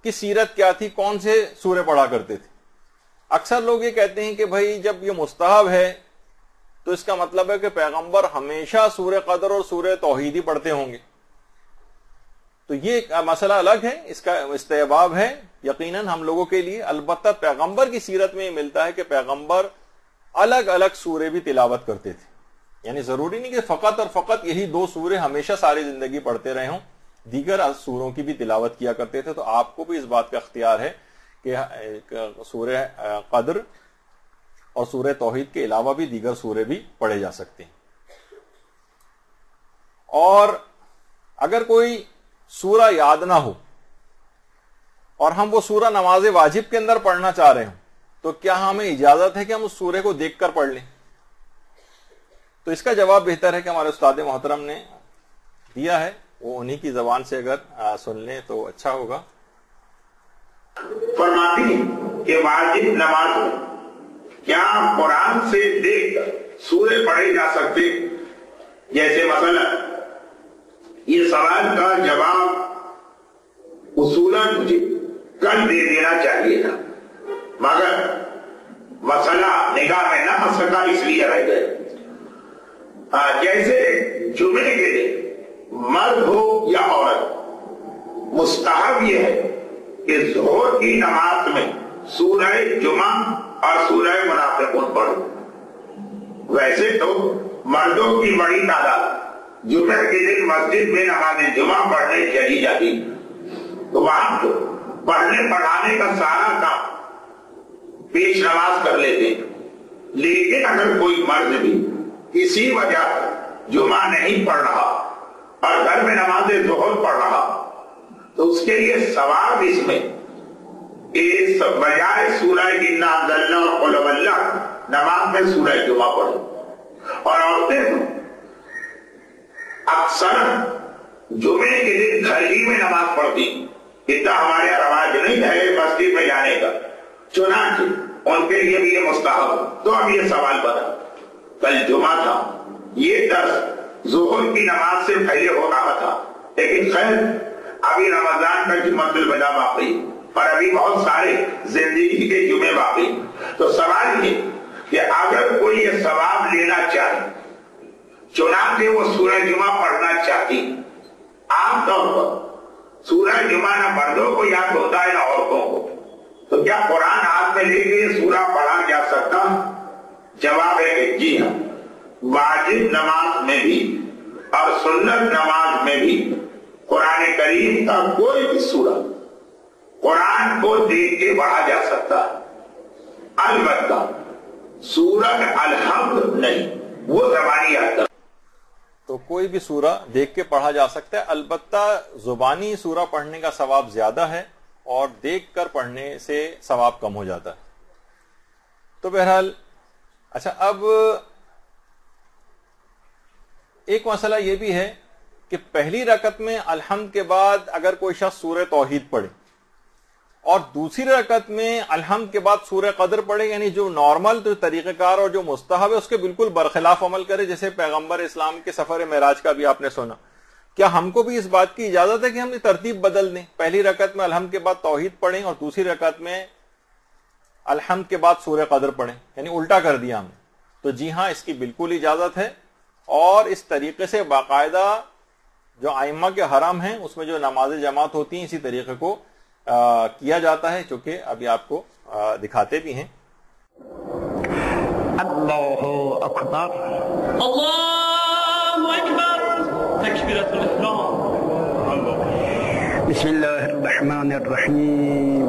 کی سیرت کیا تھی، کون سے سورے پڑھا کرتے تھے؟ اکثر لوگ یہ کہتے ہیں کہ بھائی جب یہ مستحب ہے تو اس کا مطلب ہے کہ پیغمبر ہمیشہ سورہ قدر اور سورہ توحید ہی پڑھتے ہوں گے. تو یہ مسئلہ الگ ہے، اس کا استحباب ہے یقیناً ہم لوگوں کے لیے. البتہ پیغمبر کی سیرت میں یہ ملتا ہے کہ پیغمبر الگ الگ سورے بھی تلاوت کرتے تھے. یعنی ضروری نہیں کہ فقط اور فقط یہی 2 سورے ہمیشہ ساری زندگی پڑھتے رہے ہوں، دیگر سوروں کی بھی تلاوت کیا کرتے تھے. تو آپ کو بھی اس بات کا اختیار ہے کہ سورہ قدر اور سورہ توحید کے علاوہ بھی دیگر سورے بھی پڑھے جا سکتے ہیں. اور اگر کوئی سورہ یاد نہ ہو اور ہم وہ سورہ نماز واجب کے اندر پڑھنا چاہ رہے ہوں تو کیا ہمیں اجازت ہے کہ ہم اس سورے کو دیکھ کر پڑھ لیں؟ تو اس کا جواب بہتر ہے کہ ہمارے استاد محترم نے دیا ہے، وہ انہی کی زبان سے اگر سن لیں تو اچھا ہوگا. فرماتی کہ واجب نماز میں کیا قرآن سے دیکھ کر سورے پڑھے جا سکتے؟ جیسے مثلا یہ سوال کا جواب اصولاً مجھے کل دے دینا چاہیے تھا، مگر مسئلہ نگاہ میں نہ آ سکا، اس لیے رہ گئے. جیسے جمعے کے دن مرد ہو یا عورت، مستحب یہ ہے کہ ظہر کی نماز میں سورہ جمعہ اور سورہ منافقون پڑھو. ویسے تو مردوں کی بڑی تعداد جمعے کے دن مسجد میں نماز جمعہ پڑھنے چلی جاتی، تو وہاں تو پڑھنے پڑھانے کا سارا کام پیش نماز کر لیتے. لیکن اگر کوئی مرد بھی کسی وجہ جمعہ نہیں پڑھ رہا اور گھر میں نماز ظہر پڑھ رہا تو اس کے لیے ثواب اس میں اس بجائے سورہ انا انزلنا اور قل هو اللہ نماز میں سورہ جمعہ پڑھو. اور عورتیں اکثر جمعے کے دن گھر ہی میں نماز پڑھتی، اتنا ہمارے رواج نہیں ہے مسجد میں جانے کا، چنانچہ ان کے لیے بھی یہ مستحب. تو اب یہ سوال بتا، کل جمعہ تھا، یہ درس ظہر کی نماز سے پہلے ہو رہا تھا، لیکن خیر ابھی رمضان کا جمعہ الوداع باقی اور ابھی بہت سارے زندگی کے جمعے باقی. تو سوال یہ کہ اگر کوئی یہ ثواب لینا چاہے، چنانچہ وہ سورہ جمعہ پڑھنا چاہتی، عام طور پر سورہ جمعہ نہ مردوں کو یاد ہوتا ہے نہ عورتوں کو، تو کیا قرآن ہاتھ میں لے کے یہ سورہ پڑھا جا سکتا؟ جواب ہے کہ جی ہاں، واجب نماز میں بھی اور سنت نماز میں بھی قرآن کریم کا کوئی بھی سورہ قرآن کو دیکھ کے پڑھا جا سکتا ہے. البتہ سورۃ الحمد نہیں، وہ زبانی یاد کر. تو کوئی بھی سورہ دیکھ کے پڑھا جا سکتا ہے، البتہ زبانی سورہ پڑھنے کا ثواب زیادہ ہے اور دیکھ کر پڑھنے سے ثواب کم ہو جاتا ہے. تو بہرحال اچھا، اب ایک مسئلہ یہ بھی ہے کہ پہلی رکعت میں الحمد کے بعد اگر کوئی شخص سورہ توحید پڑھے اور دوسری رکعت میں الحمد کے بعد سورہ قدر پڑھے، یعنی جو نارمل تو طریقہ کار اور جو مستحب ہے اس کے بالکل برخلاف عمل کرے، جیسے پیغمبر اسلام کے سفر معراج کا بھی آپ نے سنا، کیا ہم کو بھی اس بات کی اجازت ہے کہ ہم نے ترتیب بدل دیں، پہلی رکعت میں الحمد کے بعد توحید پڑھیں اور دوسری رکعت میں الحمد کے بعد سورہ قدر پڑھیں، یعنی الٹا کر دیا ہم نے؟ تو جی ہاں، اس کی بالکل اجازت ہے. اور اس طریقے سے باقاعدہ جو ائمہ کے حرم ہیں اس میں جو نماز جماعت ہوتی ہیں اسی طریقے کو کیا جاتا ہے، چونکہ ابھی آپ کو دکھاتے بھی ہیں. اللہ اکبر، اللہ اکبر، تکبیرۃ الاحرام. بسم اللہ الرحمن الرحیم.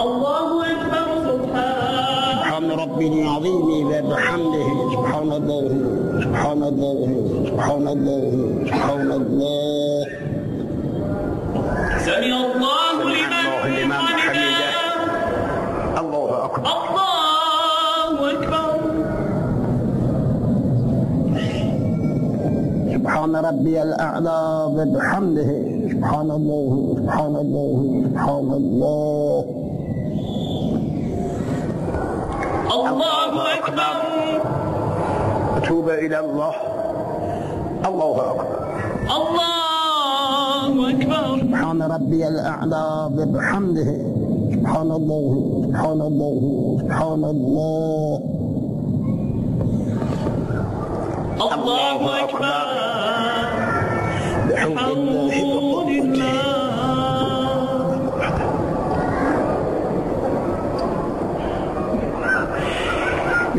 Allahu Ekber. سبحان ربي العظيم وبحمده سبحان الله سبحان الله سبحان الله سبحان الله. سمع الله لمن حمده. الله أكبر. الله أكبر. سبحان ربي الأعلى وبحمده سبحان الله سبحان الله سبحان الله. الله أكبر. أتوب إلى الله. الله أكبر. الله أكبر. سبحان ربي الأعلى وبحمده سبحان الله سبحان الله سبحان الله. الله أكبر. بحمد الله وقدرته.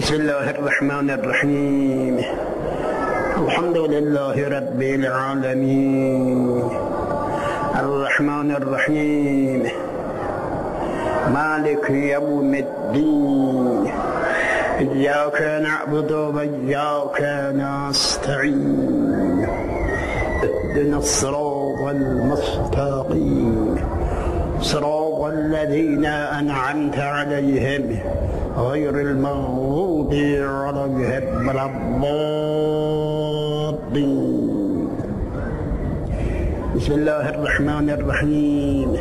بسم الله الرحمن الرحيم الحمد لله رب العالمين الرحمن الرحيم مالك يوم الدين إياك نعبد وإياك نستعين اهدنا الصراط المستقيم صراط الذين أنعمت عليهم غير المغضوب عليهم ولا الضالين. بسم الله الرحمن الرحيم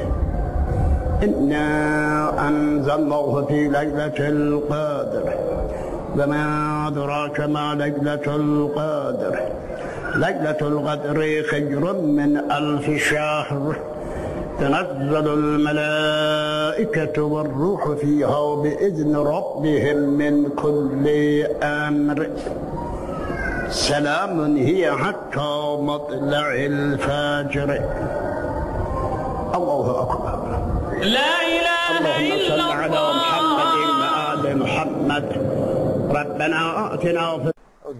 إنا أنزلناه في ليلة القدر وما أدراك ما ليلة القدر ليلة القدر خير من 1000 شهر تنزل الملائكة والروح فيها بإذن ربهم من كل أمر سلام هي حتى مطلع الفجر. الله أكبر. لا إله اللهم إلا صل على محمد وآل محمد. ربنا آتنا في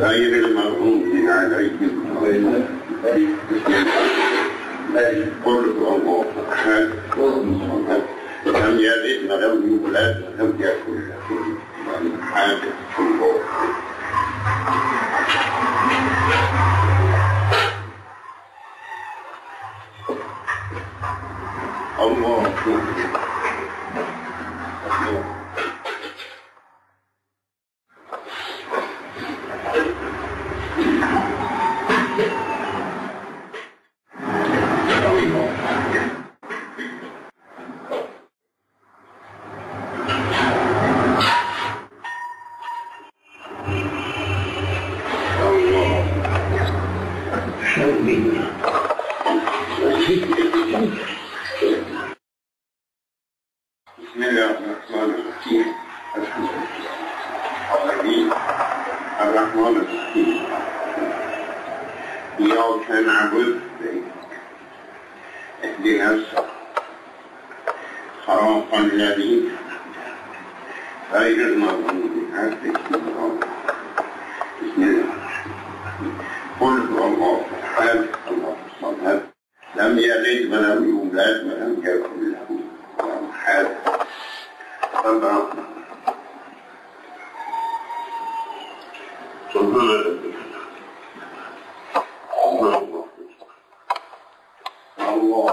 غير المغضوب عليهم قل هو الله احد لم يلد ولم يولد ولم يكن له احد الله بسم الله الرحمن الرحيم الحمد لله الرحمن الرحيم إياك نعبد اهدنا الصراط الذين غير المغضوب عليهم بسم الله قل هو الله احد الله الصمد لم يلد ولم يولد ولم يكن له احد الله سبحان الله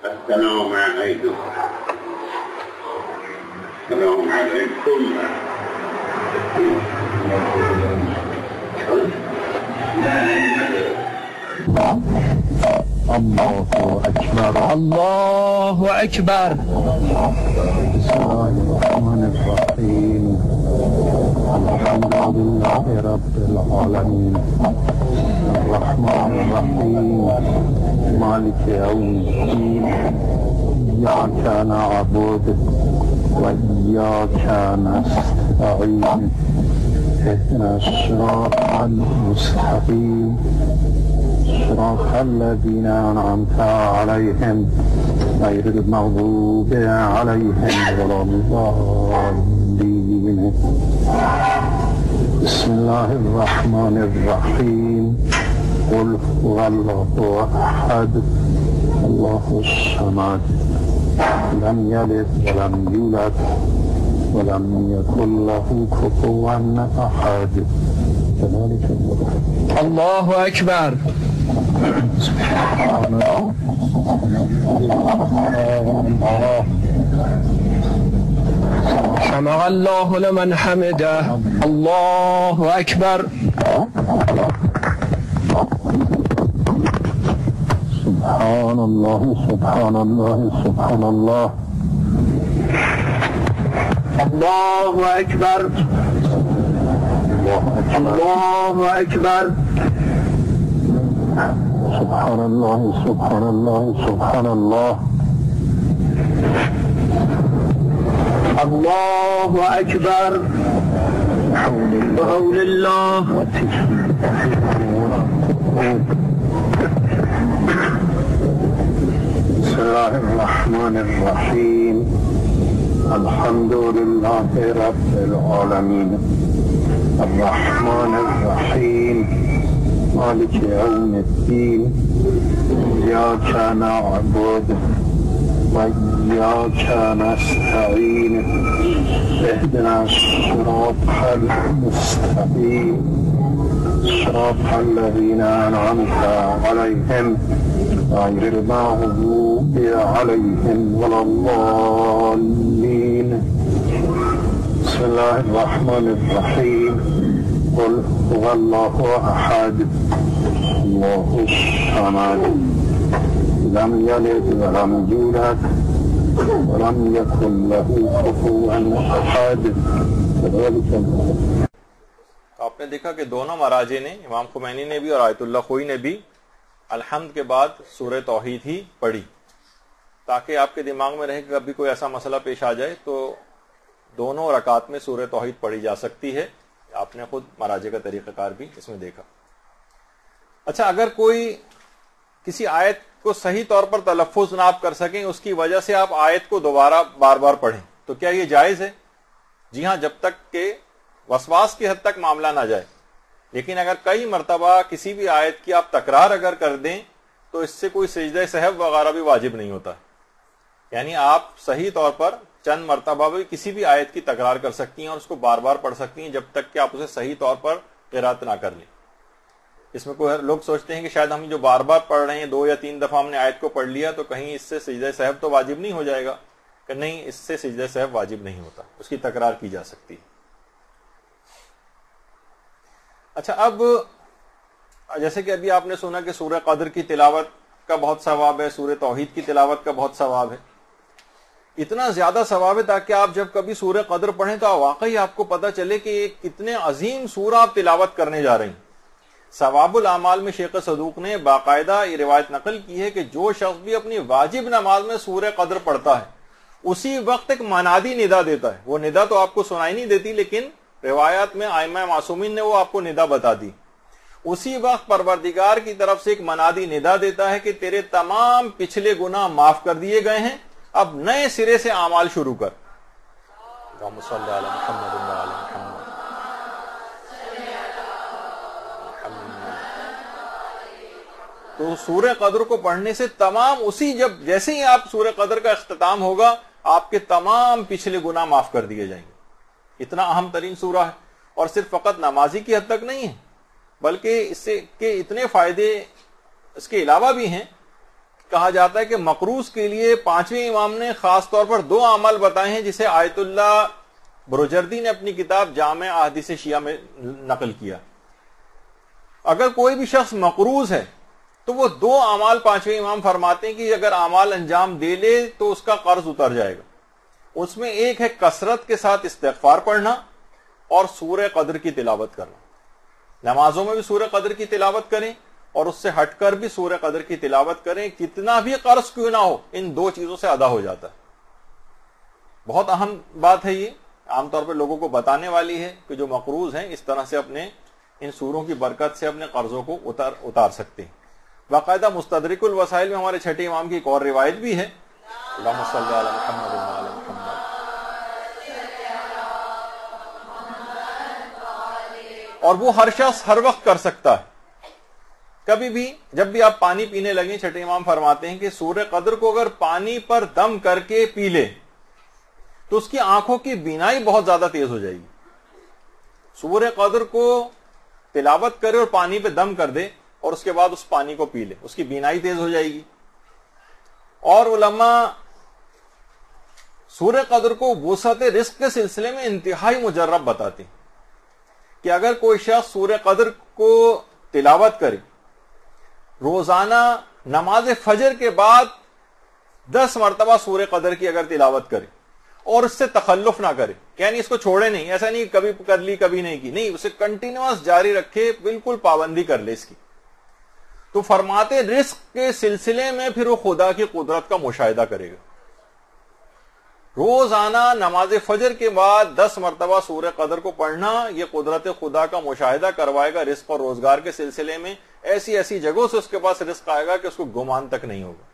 السلام عليكم السلام عليكم الله أكبر الله أكبر. بسم الله الرحمن الرحيم. الحمد لله رب العالمين الرحمن الرحيم مالك يوم الدين إياك نعبد وإياك نستعين اهدنا الصراط المستقيم صراط الذين أنعمت عليهم غير المغضوب عليهم ولا الضالين. بسم الله الرحمن الرحيم قل هو الله أحد الله الصمد لم يلد ولم يولد ولم يكن له كفوا أحد. كذلك الله أكبر. سبحان الله. سمع الله لمن حمده. الله أكبر. سبحان الله سبحان الله سبحان الله. الله أكبر. الله أكبر. سبحان الله سبحان الله سبحان الله. الله أكبر بحول الله بسم الله الرحمن الرحيم الحمد لله رب العالمين الرحمن الرحيم مالك يوم الدين إياك نعبد وإياك نستعين اهدنا الصراط المستقيم صراط الذين أنعمت عليهم غير المغضوب عليهم ولا الضالين بسم الله الرحمن الرحيم قل هو الله أحد الله الصمد لم يلد ولم يولد ولم يكن له كفوا أحد. آپ نے دیکھا کہ دونوں مراجع نے، امام خمینی نے بھی اور آیت اللہ خوئی نے بھی الحمد کے بعد سورہ توحید ہی پڑھی، تاکہ آپ کے دماغ میں رہے کہ کبھی کوئی ایسا مسئلہ پیش آ جائے تو دونوں رکعات میں سورہ توحید پڑھی جا سکتی ہے. آپ نے خود مراجع کا طریقہ کار بھی اس میں دیکھا. اچھا، اگر کوئی کسی آیت کو صحیح طور پر تلفظ نہ آپ کر سکیں، اس کی وجہ سے آپ آیت کو دوبارہ بار بار پڑھیں، تو کیا یہ جائز ہے؟ جی ہاں، جب تک کہ وسواس کی حد تک معاملہ نہ جائے. لیکن اگر کئی مرتبہ کسی بھی آیت کی آپ تکرار اگر کر دیں تو اس سے کوئی سجدہ سہو وغیرہ بھی واجب نہیں ہوتا. یعنی آپ صحیح طور پر چند مرتبہ بھی کسی بھی آیت کی تکرار کر سکتی ہیں اور اس کو بار بار پڑھ سکتی ہیں جب تک کہ آپ اسے صحیح طور پر قرات نہ کر لیں. اس میں کوئی لوگ سوچتے ہیں کہ شاید ہم جو بار بار پڑھ رہے ہیں 2 یا 3 دفعہ ہم نے آیت کو پڑھ لیا تو کہیں اس سے سجدہ سہو تو واجب نہیں ہو جائے گا. کہ نہیں، اس سے سجدہ سہو واجب نہیں ہوتا، اس کی تکرار کی جا سکتی ہے. اچھا، اب جیسے کہ ابھی آپ نے سنا کہ سورہ قدر کی تلاوت کا بہت ثواب ہے، سورہ توحید کی تلاوت کا بہت ثواب ہے. اتنا زیادہ ثواب ہے تاکہ آپ جب کبھی سورہ قدر پڑھیں تو واقعی آپ کو پتہ چلے کہ یہ کتنے عظیم سورہ آپ تلاوت کرنے جا رہے ہیں. ثواب الاعمال میں شیخ صدوق نے باقاعدہ یہ روایت نقل کی ہے کہ جو شخص بھی اپنی واجب نماز میں سورہ قدر پڑھتا ہے اسی وقت ایک منادی ندا دیتا ہے. وہ ندا تو آپ کو سنائی نہیں دیتی، لیکن روایات میں ائمہ معصومین نے وہ آپ کو ندا بتا دی. اسی وقت پروردگار کی طرف سے ایک منادی ندا دیتا ہے کہ تیرے تمام پچھلے گناہ معاف کر دیے گئے ہیں، اب نئے سرے سے اعمال شروع کر. اللہم صلی علی محمد و علی محمد. تو سورہ قدر کو پڑھنے سے تمام جب جیسے ہی آپ سورہ قدر کا اختتام ہوگا آپ کے تمام پچھلے گناہ معاف کر دیے جائیں گے. اتنا اہم ترین سورہ ہے، اور صرف فقط نمازی کی حد تک نہیں ہے بلکہ اس سے کہ اتنے فائدے اس کے علاوہ بھی ہیں. کہا جاتا ہے کہ مقروض کے لیے 5ویں امام نے خاص طور پر 2 اعمال بتائے ہیں جسے آیت اللہ بروجردی نے اپنی کتاب جامع احادیث شیعہ میں نقل کیا. اگر کوئی بھی شخص مقروض ہے تو وہ 2 اعمال 5ویں امام فرماتے ہیں کہ اگر اعمال انجام دے لے تو اس کا قرض اتر جائے گا. اس میں ایک ہے کثرت کے ساتھ استغفار پڑھنا اور سورہ قدر کی تلاوت کرنا. نمازوں میں بھی سورہ قدر کی تلاوت کریں اور اس سے ہٹ کر بھی سورہ قدر کی تلاوت کریں. کتنا بھی قرض کیوں نہ ہو، ان 2 چیزوں سے ادا ہو جاتا ہے. بہت اہم بات ہے، یہ عام طور پر لوگوں کو بتانے والی ہے کہ جو مقروض ہیں اس طرح سے اپنے ان سوروں کی برکت سے اپنے قرضوں کو اتار سکتے ہیں. باقاعدہ مستدرک الوسائل میں ہمارے 6 امام کی ایک اور روایت بھی ہے. اللہم صلی علی محمد و علی محمد. اور وہ ہر شخص ہر وقت کر سکتا ہے. کبھی بھی جب بھی آپ پانی پینے لگیں، 6 امام فرماتے ہیں کہ سورہ قدر کو اگر پانی پر دم کر کے پی لے تو اس کی آنکھوں کی بینائی بہت زیادہ تیز ہو جائے گی. سورہ قدر کو تلاوت کرے اور پانی پہ دم کر دے اور اس کے بعد اس پانی کو پی لے، اس کی بینائی تیز ہو جائے گی. اور علماء سورہ قدر کو وسعت رزق کے سلسلے میں انتہائی مجرب بتاتے ہیں کہ اگر کوئی شخص سورہ قدر کو تلاوت کرے، روزانہ نماز فجر کے بعد 10 مرتبہ سورہ قدر کی اگر تلاوت کرے اور اس سے تخلف نہ کرے، یعنی اس کو چھوڑے نہیں، ایسا نہیں کبھی کر لی کبھی نہیں کی، نہیں، اسے کنٹینیوس جاری رکھے، بالکل پابندی کر لے اس کی، تو فرماتے رزق کے سلسلے میں پھر وہ خدا کی قدرت کا مشاہدہ کرے گا. روزانہ نماز فجر کے بعد 10 مرتبہ سورہ قدر کو پڑھنا یہ قدرت خدا کا مشاہدہ کروائے گا رزق اور روزگار کے سلسلے میں. ایسی ایسی جگہوں سے اس کے پاس رزق آئے گا کہ اس کو گمان تک نہیں ہوگا.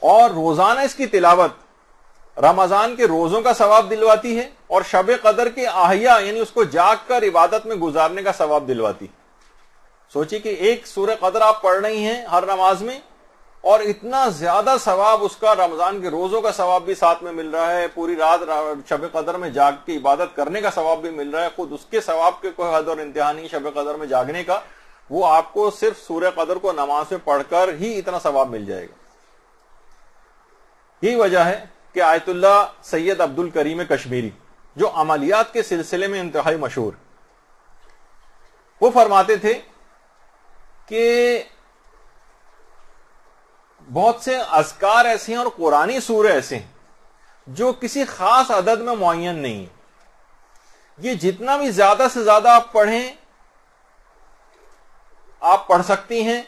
اور روزانہ اس کی تلاوت رمضان کے روزوں کا ثواب دلواتی ہے اور شب قدر کے احیا یعنی اس کو جاگ کر عبادت میں گزارنے کا ثواب دلواتی. سوچیے کہ ایک سورہ قدر آپ پڑھ رہی ہیں ہر نماز میں اور اتنا زیادہ ثواب اس کا رمضان کے روزوں کا ثواب بھی ساتھ میں مل رہا ہے, پوری رات شب قدر میں جاگ کے عبادت کرنے کا ثواب بھی مل رہا ہے. خود اس کے ثواب کے کوئی حد اور انتہا نہیں شب قدر میں جاگنے کا, وہ آپ کو صرف سورہ قدر کو نماز میں پڑھ کر ہی اتنا ثواب مل جائے گا. یہی وجہ ہے کہ آیت اللہ سید عبد الکریم کشمیری جو عملیات کے سلسلے میں انتہائی مشہور, وہ فرماتے تھے کہ بہت سے اذکار ایسے ہیں اور قرآنی سورے ایسے ہیں جو کسی خاص عدد میں معین نہیں ہے. یہ جتنا بھی زیادہ سے زیادہ آپ پڑھیں آپ پڑھ سکتی ہیں.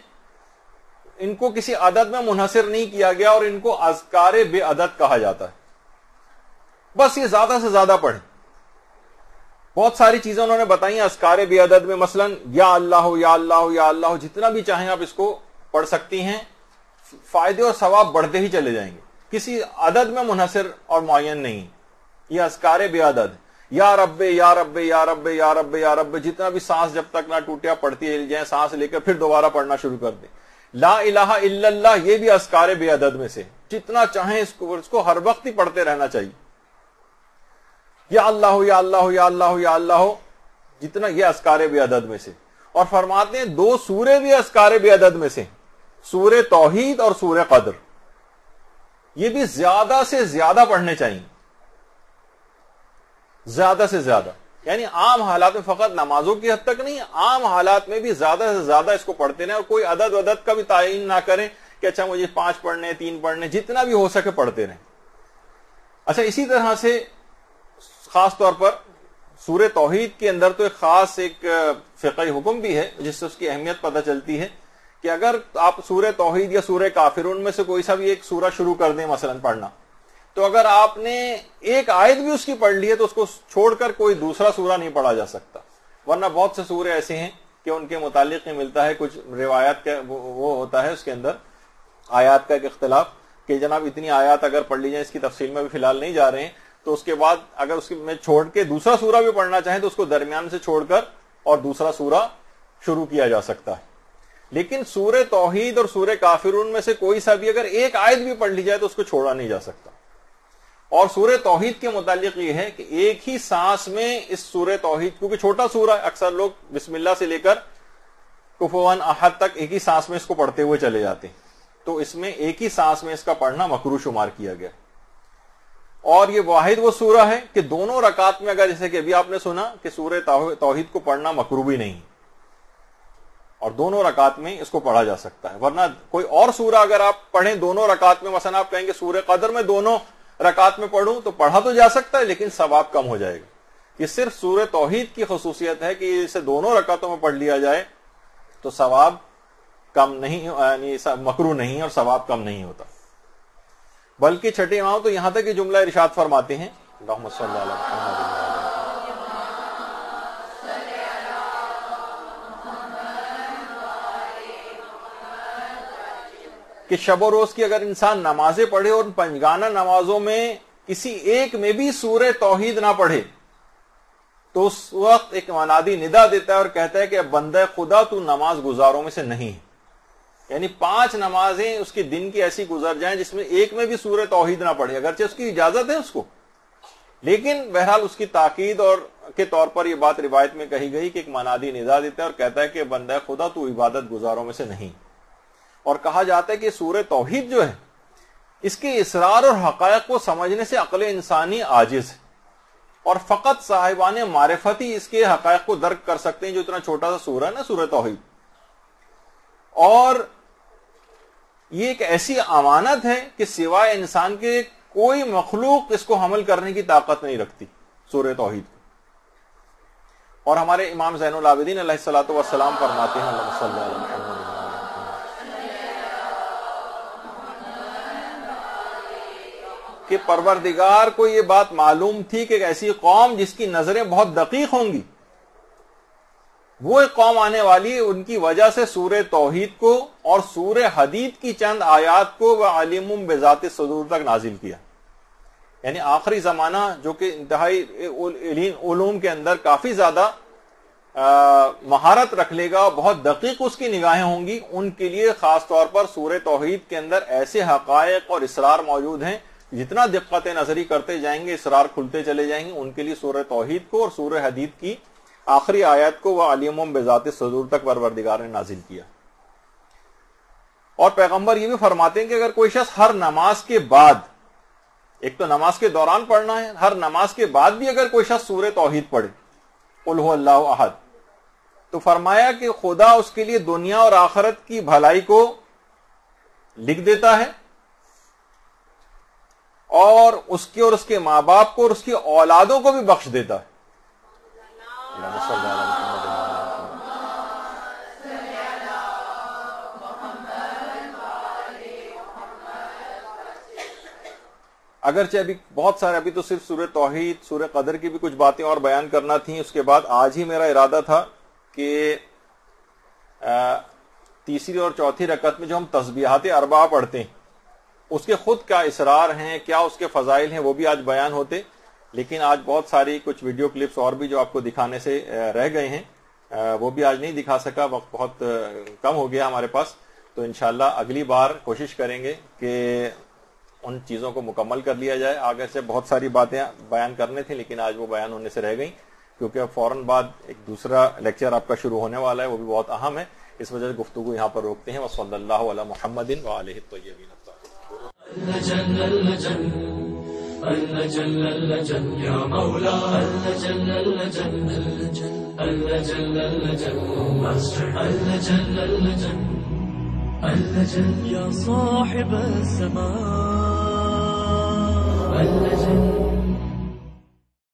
ان کو کسی عدد میں منحصر نہیں کیا گیا اور ان کو اذکار بے عدد کہا جاتا ہے. بس یہ زیادہ سے زیادہ پڑھیں. بہت ساری چیزیں انہوں نے بتائی ہیں اذکار بے عدد میں, مثلا یا اللہ یا اللہ یا اللہ, جتنا بھی چاہیں آپ اس کو پڑھ سکتی ہیں. فائدے اور ثواب بڑھتے ہی چلے جائیں گے, کسی عدد میں منحصر اور معین نہیں. یہ اذکار بے عدد, یا رب یا رب یا رب یا رب یا رب, جتنا بھی سانس جب تک نہ ٹوٹیا پڑھتی جائیں, سانس لے کر پھر دوبارہ پڑھنا شروع کر دیں. لا الہ الا اللہ یہ بھی اذکار بے عدد میں سے, جتنا چاہیں اس کو ہر وقت ہی پڑھتے رہنا چاہیے. یا اللہ یا اللہ یا اللہ یا اللہ جتنا, یہ اذکار بے عدد میں سے. اور فرماتے ہیں 2 سورے بھی اذکار بے عدد میں سے, سورہ توحید اور سورہ قدر, یہ بھی زیادہ سے زیادہ پڑھنے چاہیے. زیادہ سے زیادہ یعنی عام حالات میں, فقط نمازوں کی حد تک نہیں, عام حالات میں بھی زیادہ سے زیادہ اس کو پڑھتے رہیں. اور کوئی عدد ودد کا بھی تعین نہ کریں کہ اچھا مجھے 5 پڑھنے 3 پڑھنے, جتنا بھی ہو سکے پڑھتے رہیں. اچھا اسی طرح سے خاص طور پر سورہ توحید کے اندر تو ایک خاص ایک فقہی حکم بھی ہے جس سے اس کی اہمیت پتہ چلتی ہے کہ اگر آپ سورہ توحید یا سورہ کافرون میں سے کوئی سا بھی ایک سورہ شروع کر دیں مثلا پڑھنا, تو اگر آپ نے ایک آیت بھی اس کی پڑھ لی ہے تو اس کو چھوڑ کر کوئی دوسرا سورہ نہیں پڑھا جا سکتا. ورنہ بہت سے سورے ایسے ہیں کہ ان کے متعلق نہیں ملتا ہے, کچھ روایات کا وہ ہوتا ہے اس کے اندر آیات کا ایک اختلاف کہ جناب اتنی آیات اگر پڑھ لی جائیں, اس کی تفصیل میں بھی فی الحال نہیں جا رہے ہیں, تو اس کے بعد اگر اس میں چھوڑ کے دوسرا سورہ بھی پڑھنا چاہیں تو اس کو درمیان سے چھوڑ کر اور دوسرا سورہ شروع کیا جا سکتا ہے. لیکن سورہ توحید اور سورہ کافرون میں سے کوئی سا بھی اگر ایک آیت بھی پڑھ لی جائے تو اس کو چھوڑا نہیں جا سکتا. اور سورہ توحید کے متعلق یہ ہے کہ ایک ہی سانس میں اس سورہ توحید, کیونکہ چھوٹا سورہ ہے, اکثر لوگ بسم اللہ سے لے کر کفوان احد تک ایک ہی سانس میں اس کو پڑھتے ہوئے چلے جاتے ہیں, تو اس میں ایک ہی سانس میں اس کا پڑھنا مکروہ شمار کیا گیا. اور یہ واحد وہ سورہ ہے کہ دونوں رکعت میں, اگر جیسے کہ ابھی آپ نے سنا کہ سورہ توحید کو پڑھنا مکروہ بھی نہیں, اور دونوں رکعت میں اس کو پڑھا جا سکتا ہے. ورنہ کوئی اور سورہ اگر آپ پڑھیں دونوں رکعت میں, مثلا آپ کہیں گے سورہ قدر میں دونوں رکعت میں پڑھوں, تو پڑھا تو جا سکتا ہے لیکن ثواب کم ہو جائے گا. یہ صرف سورہ توحید کی خصوصیت ہے کہ اسے دونوں رکعتوں میں پڑھ لیا جائے تو ثواب کم نہیں, یعنی مکروہ نہیں اور ثواب کم نہیں ہوتا. بلکہ چھٹے امام تو یہاں تک کہ جملہ ارشاد فرماتے ہیں اللہم صلی علی محمد کہ شب و روز کی اگر انسان نمازیں پڑھے اور پنجگانہ نمازوں میں کسی ایک میں بھی سورہ توحید نہ پڑھے تو اس وقت ایک منادی ندا دیتا ہے اور کہتا ہے کہ بندہ خدا تو نماز گزاروں میں سے نہیں. یعنی 5 نمازیں اس کی دن کی ایسی گزر جائیں جس میں ایک میں بھی سورہ توحید نہ پڑھے, اگرچہ اس کی اجازت ہے اس کو, لیکن بہرحال اس کی تاکید اور کے طور پر یہ بات روایت میں کہی گئی کہ ایک منادی ندا دیتا ہے اور کہتا ہے کہ بندہ خدا تو عبادت گزاروں میں سے نہیں. اور کہا جاتا ہے کہ سورہ توحید جو ہے اس کے اسرار اور حقائق کو سمجھنے سے عقل انسانی عاجز ہے, اور فقط صاحبان معرفت ہی اس کے حقائق کو درک کر سکتے ہیں, جو اتنا چھوٹا سا سورہ ہے نا سورہ توحید. اور یہ ایک ایسی امانت ہے کہ سوائے انسان کے کوئی مخلوق اس کو حمل کرنے کی طاقت نہیں رکھتی سورہ توحید کو. اور ہمارے امام زین العابدین علیہ الصلوۃ والسلام فرماتے ہیں اللہم صلی علی محمد کہ پروردگار کو یہ بات معلوم تھی کہ ایک ایسی قوم جس کی نظریں بہت دقیق ہوں گی، وہ ایک قوم آنے والی، ان کی وجہ سے سورہ توحید کو اور سورہ حدید کی چند آیات کو وَعَلِمٌ بِذَاتِ الصُّدُورِ تک نازل کیا. یعنی آخری زمانہ جو کہ انتہائی علوم کے اندر کافی زیادہ مہارت رکھ لے گا، بہت دقیق اس کی نگاہیں ہوں گی، ان کے لیے خاص طور پر سورہ توحید کے اندر ایسے حقائق اور اسرار موجود ہیں، جتنا دقت نظری کرتے جائیں گے اسرار کھلتے چلے جائیں گے. ان کے لیے سورہ توحید کو اور سورہ حدید کی آخری آیت کو وَعَلِمٌ بِذَاتِ الصُّدُورِ تک پروردگار نے نازل کیا. اور پیغمبر یہ بھی فرماتے ہیں کہ اگر کوئی شخص ہر نماز کے بعد، ایک تو نماز کے دوران پڑھنا ہے، ہر نماز کے بعد بھی اگر کوئی شخص سورہ توحید پڑھے، قُلْ هُوَ اللَّهُ أَحَدٌ، تو فرمایا کہ خدا اس کے لیے دنیا اور آخرت کی بھلائی کو لکھ دیتا ہے، اور اس کے ماں باپ کو اور اس کی اولادوں کو بھی بخش دیتا ہے. اگرچہ ابھی بہت سارے، ابھی تو صرف سورہ توحید، سورہ قدر کی بھی کچھ باتیں اور بیان کرنا تھیں. اس کے بعد آج ہی میرا ارادہ تھا کہ تیسری اور چوتھی رکعت میں جو ہم تسبیحات اربعہ پڑھتے ہیں اس کے خود کیا اسرار ہیں، کیا اس کے فضائل ہیں، وہ بھی آج بیان ہوتے. لیکن آج بہت ساری کچھ ویڈیو کلپس اور بھی جو آپ کو دکھانے سے رہ گئے ہیں، وہ بھی آج نہیں دکھا سکا، وقت بہت کم ہو گیا ہمارے پاس. تو انشاءاللہ اگلی بار کوشش کریں گے کہ ان چیزوں کو مکمل کر لیا جائے. آگے سے بہت ساری باتیں بیان کرنے تھیں لیکن آج وہ بیان ہونے سے رہ گئیں، کیونکہ اب فوراً بعد ایک دوسرا لیکچر آپ کا شروع ہونے والا ہے، وہ بھی بہت اہم ہے. اس وجہ سے گفتگو یہاں پر روکتے ہیں. وصلی اللہ علی محمد وآلہ الطیبین يا صاحب السماء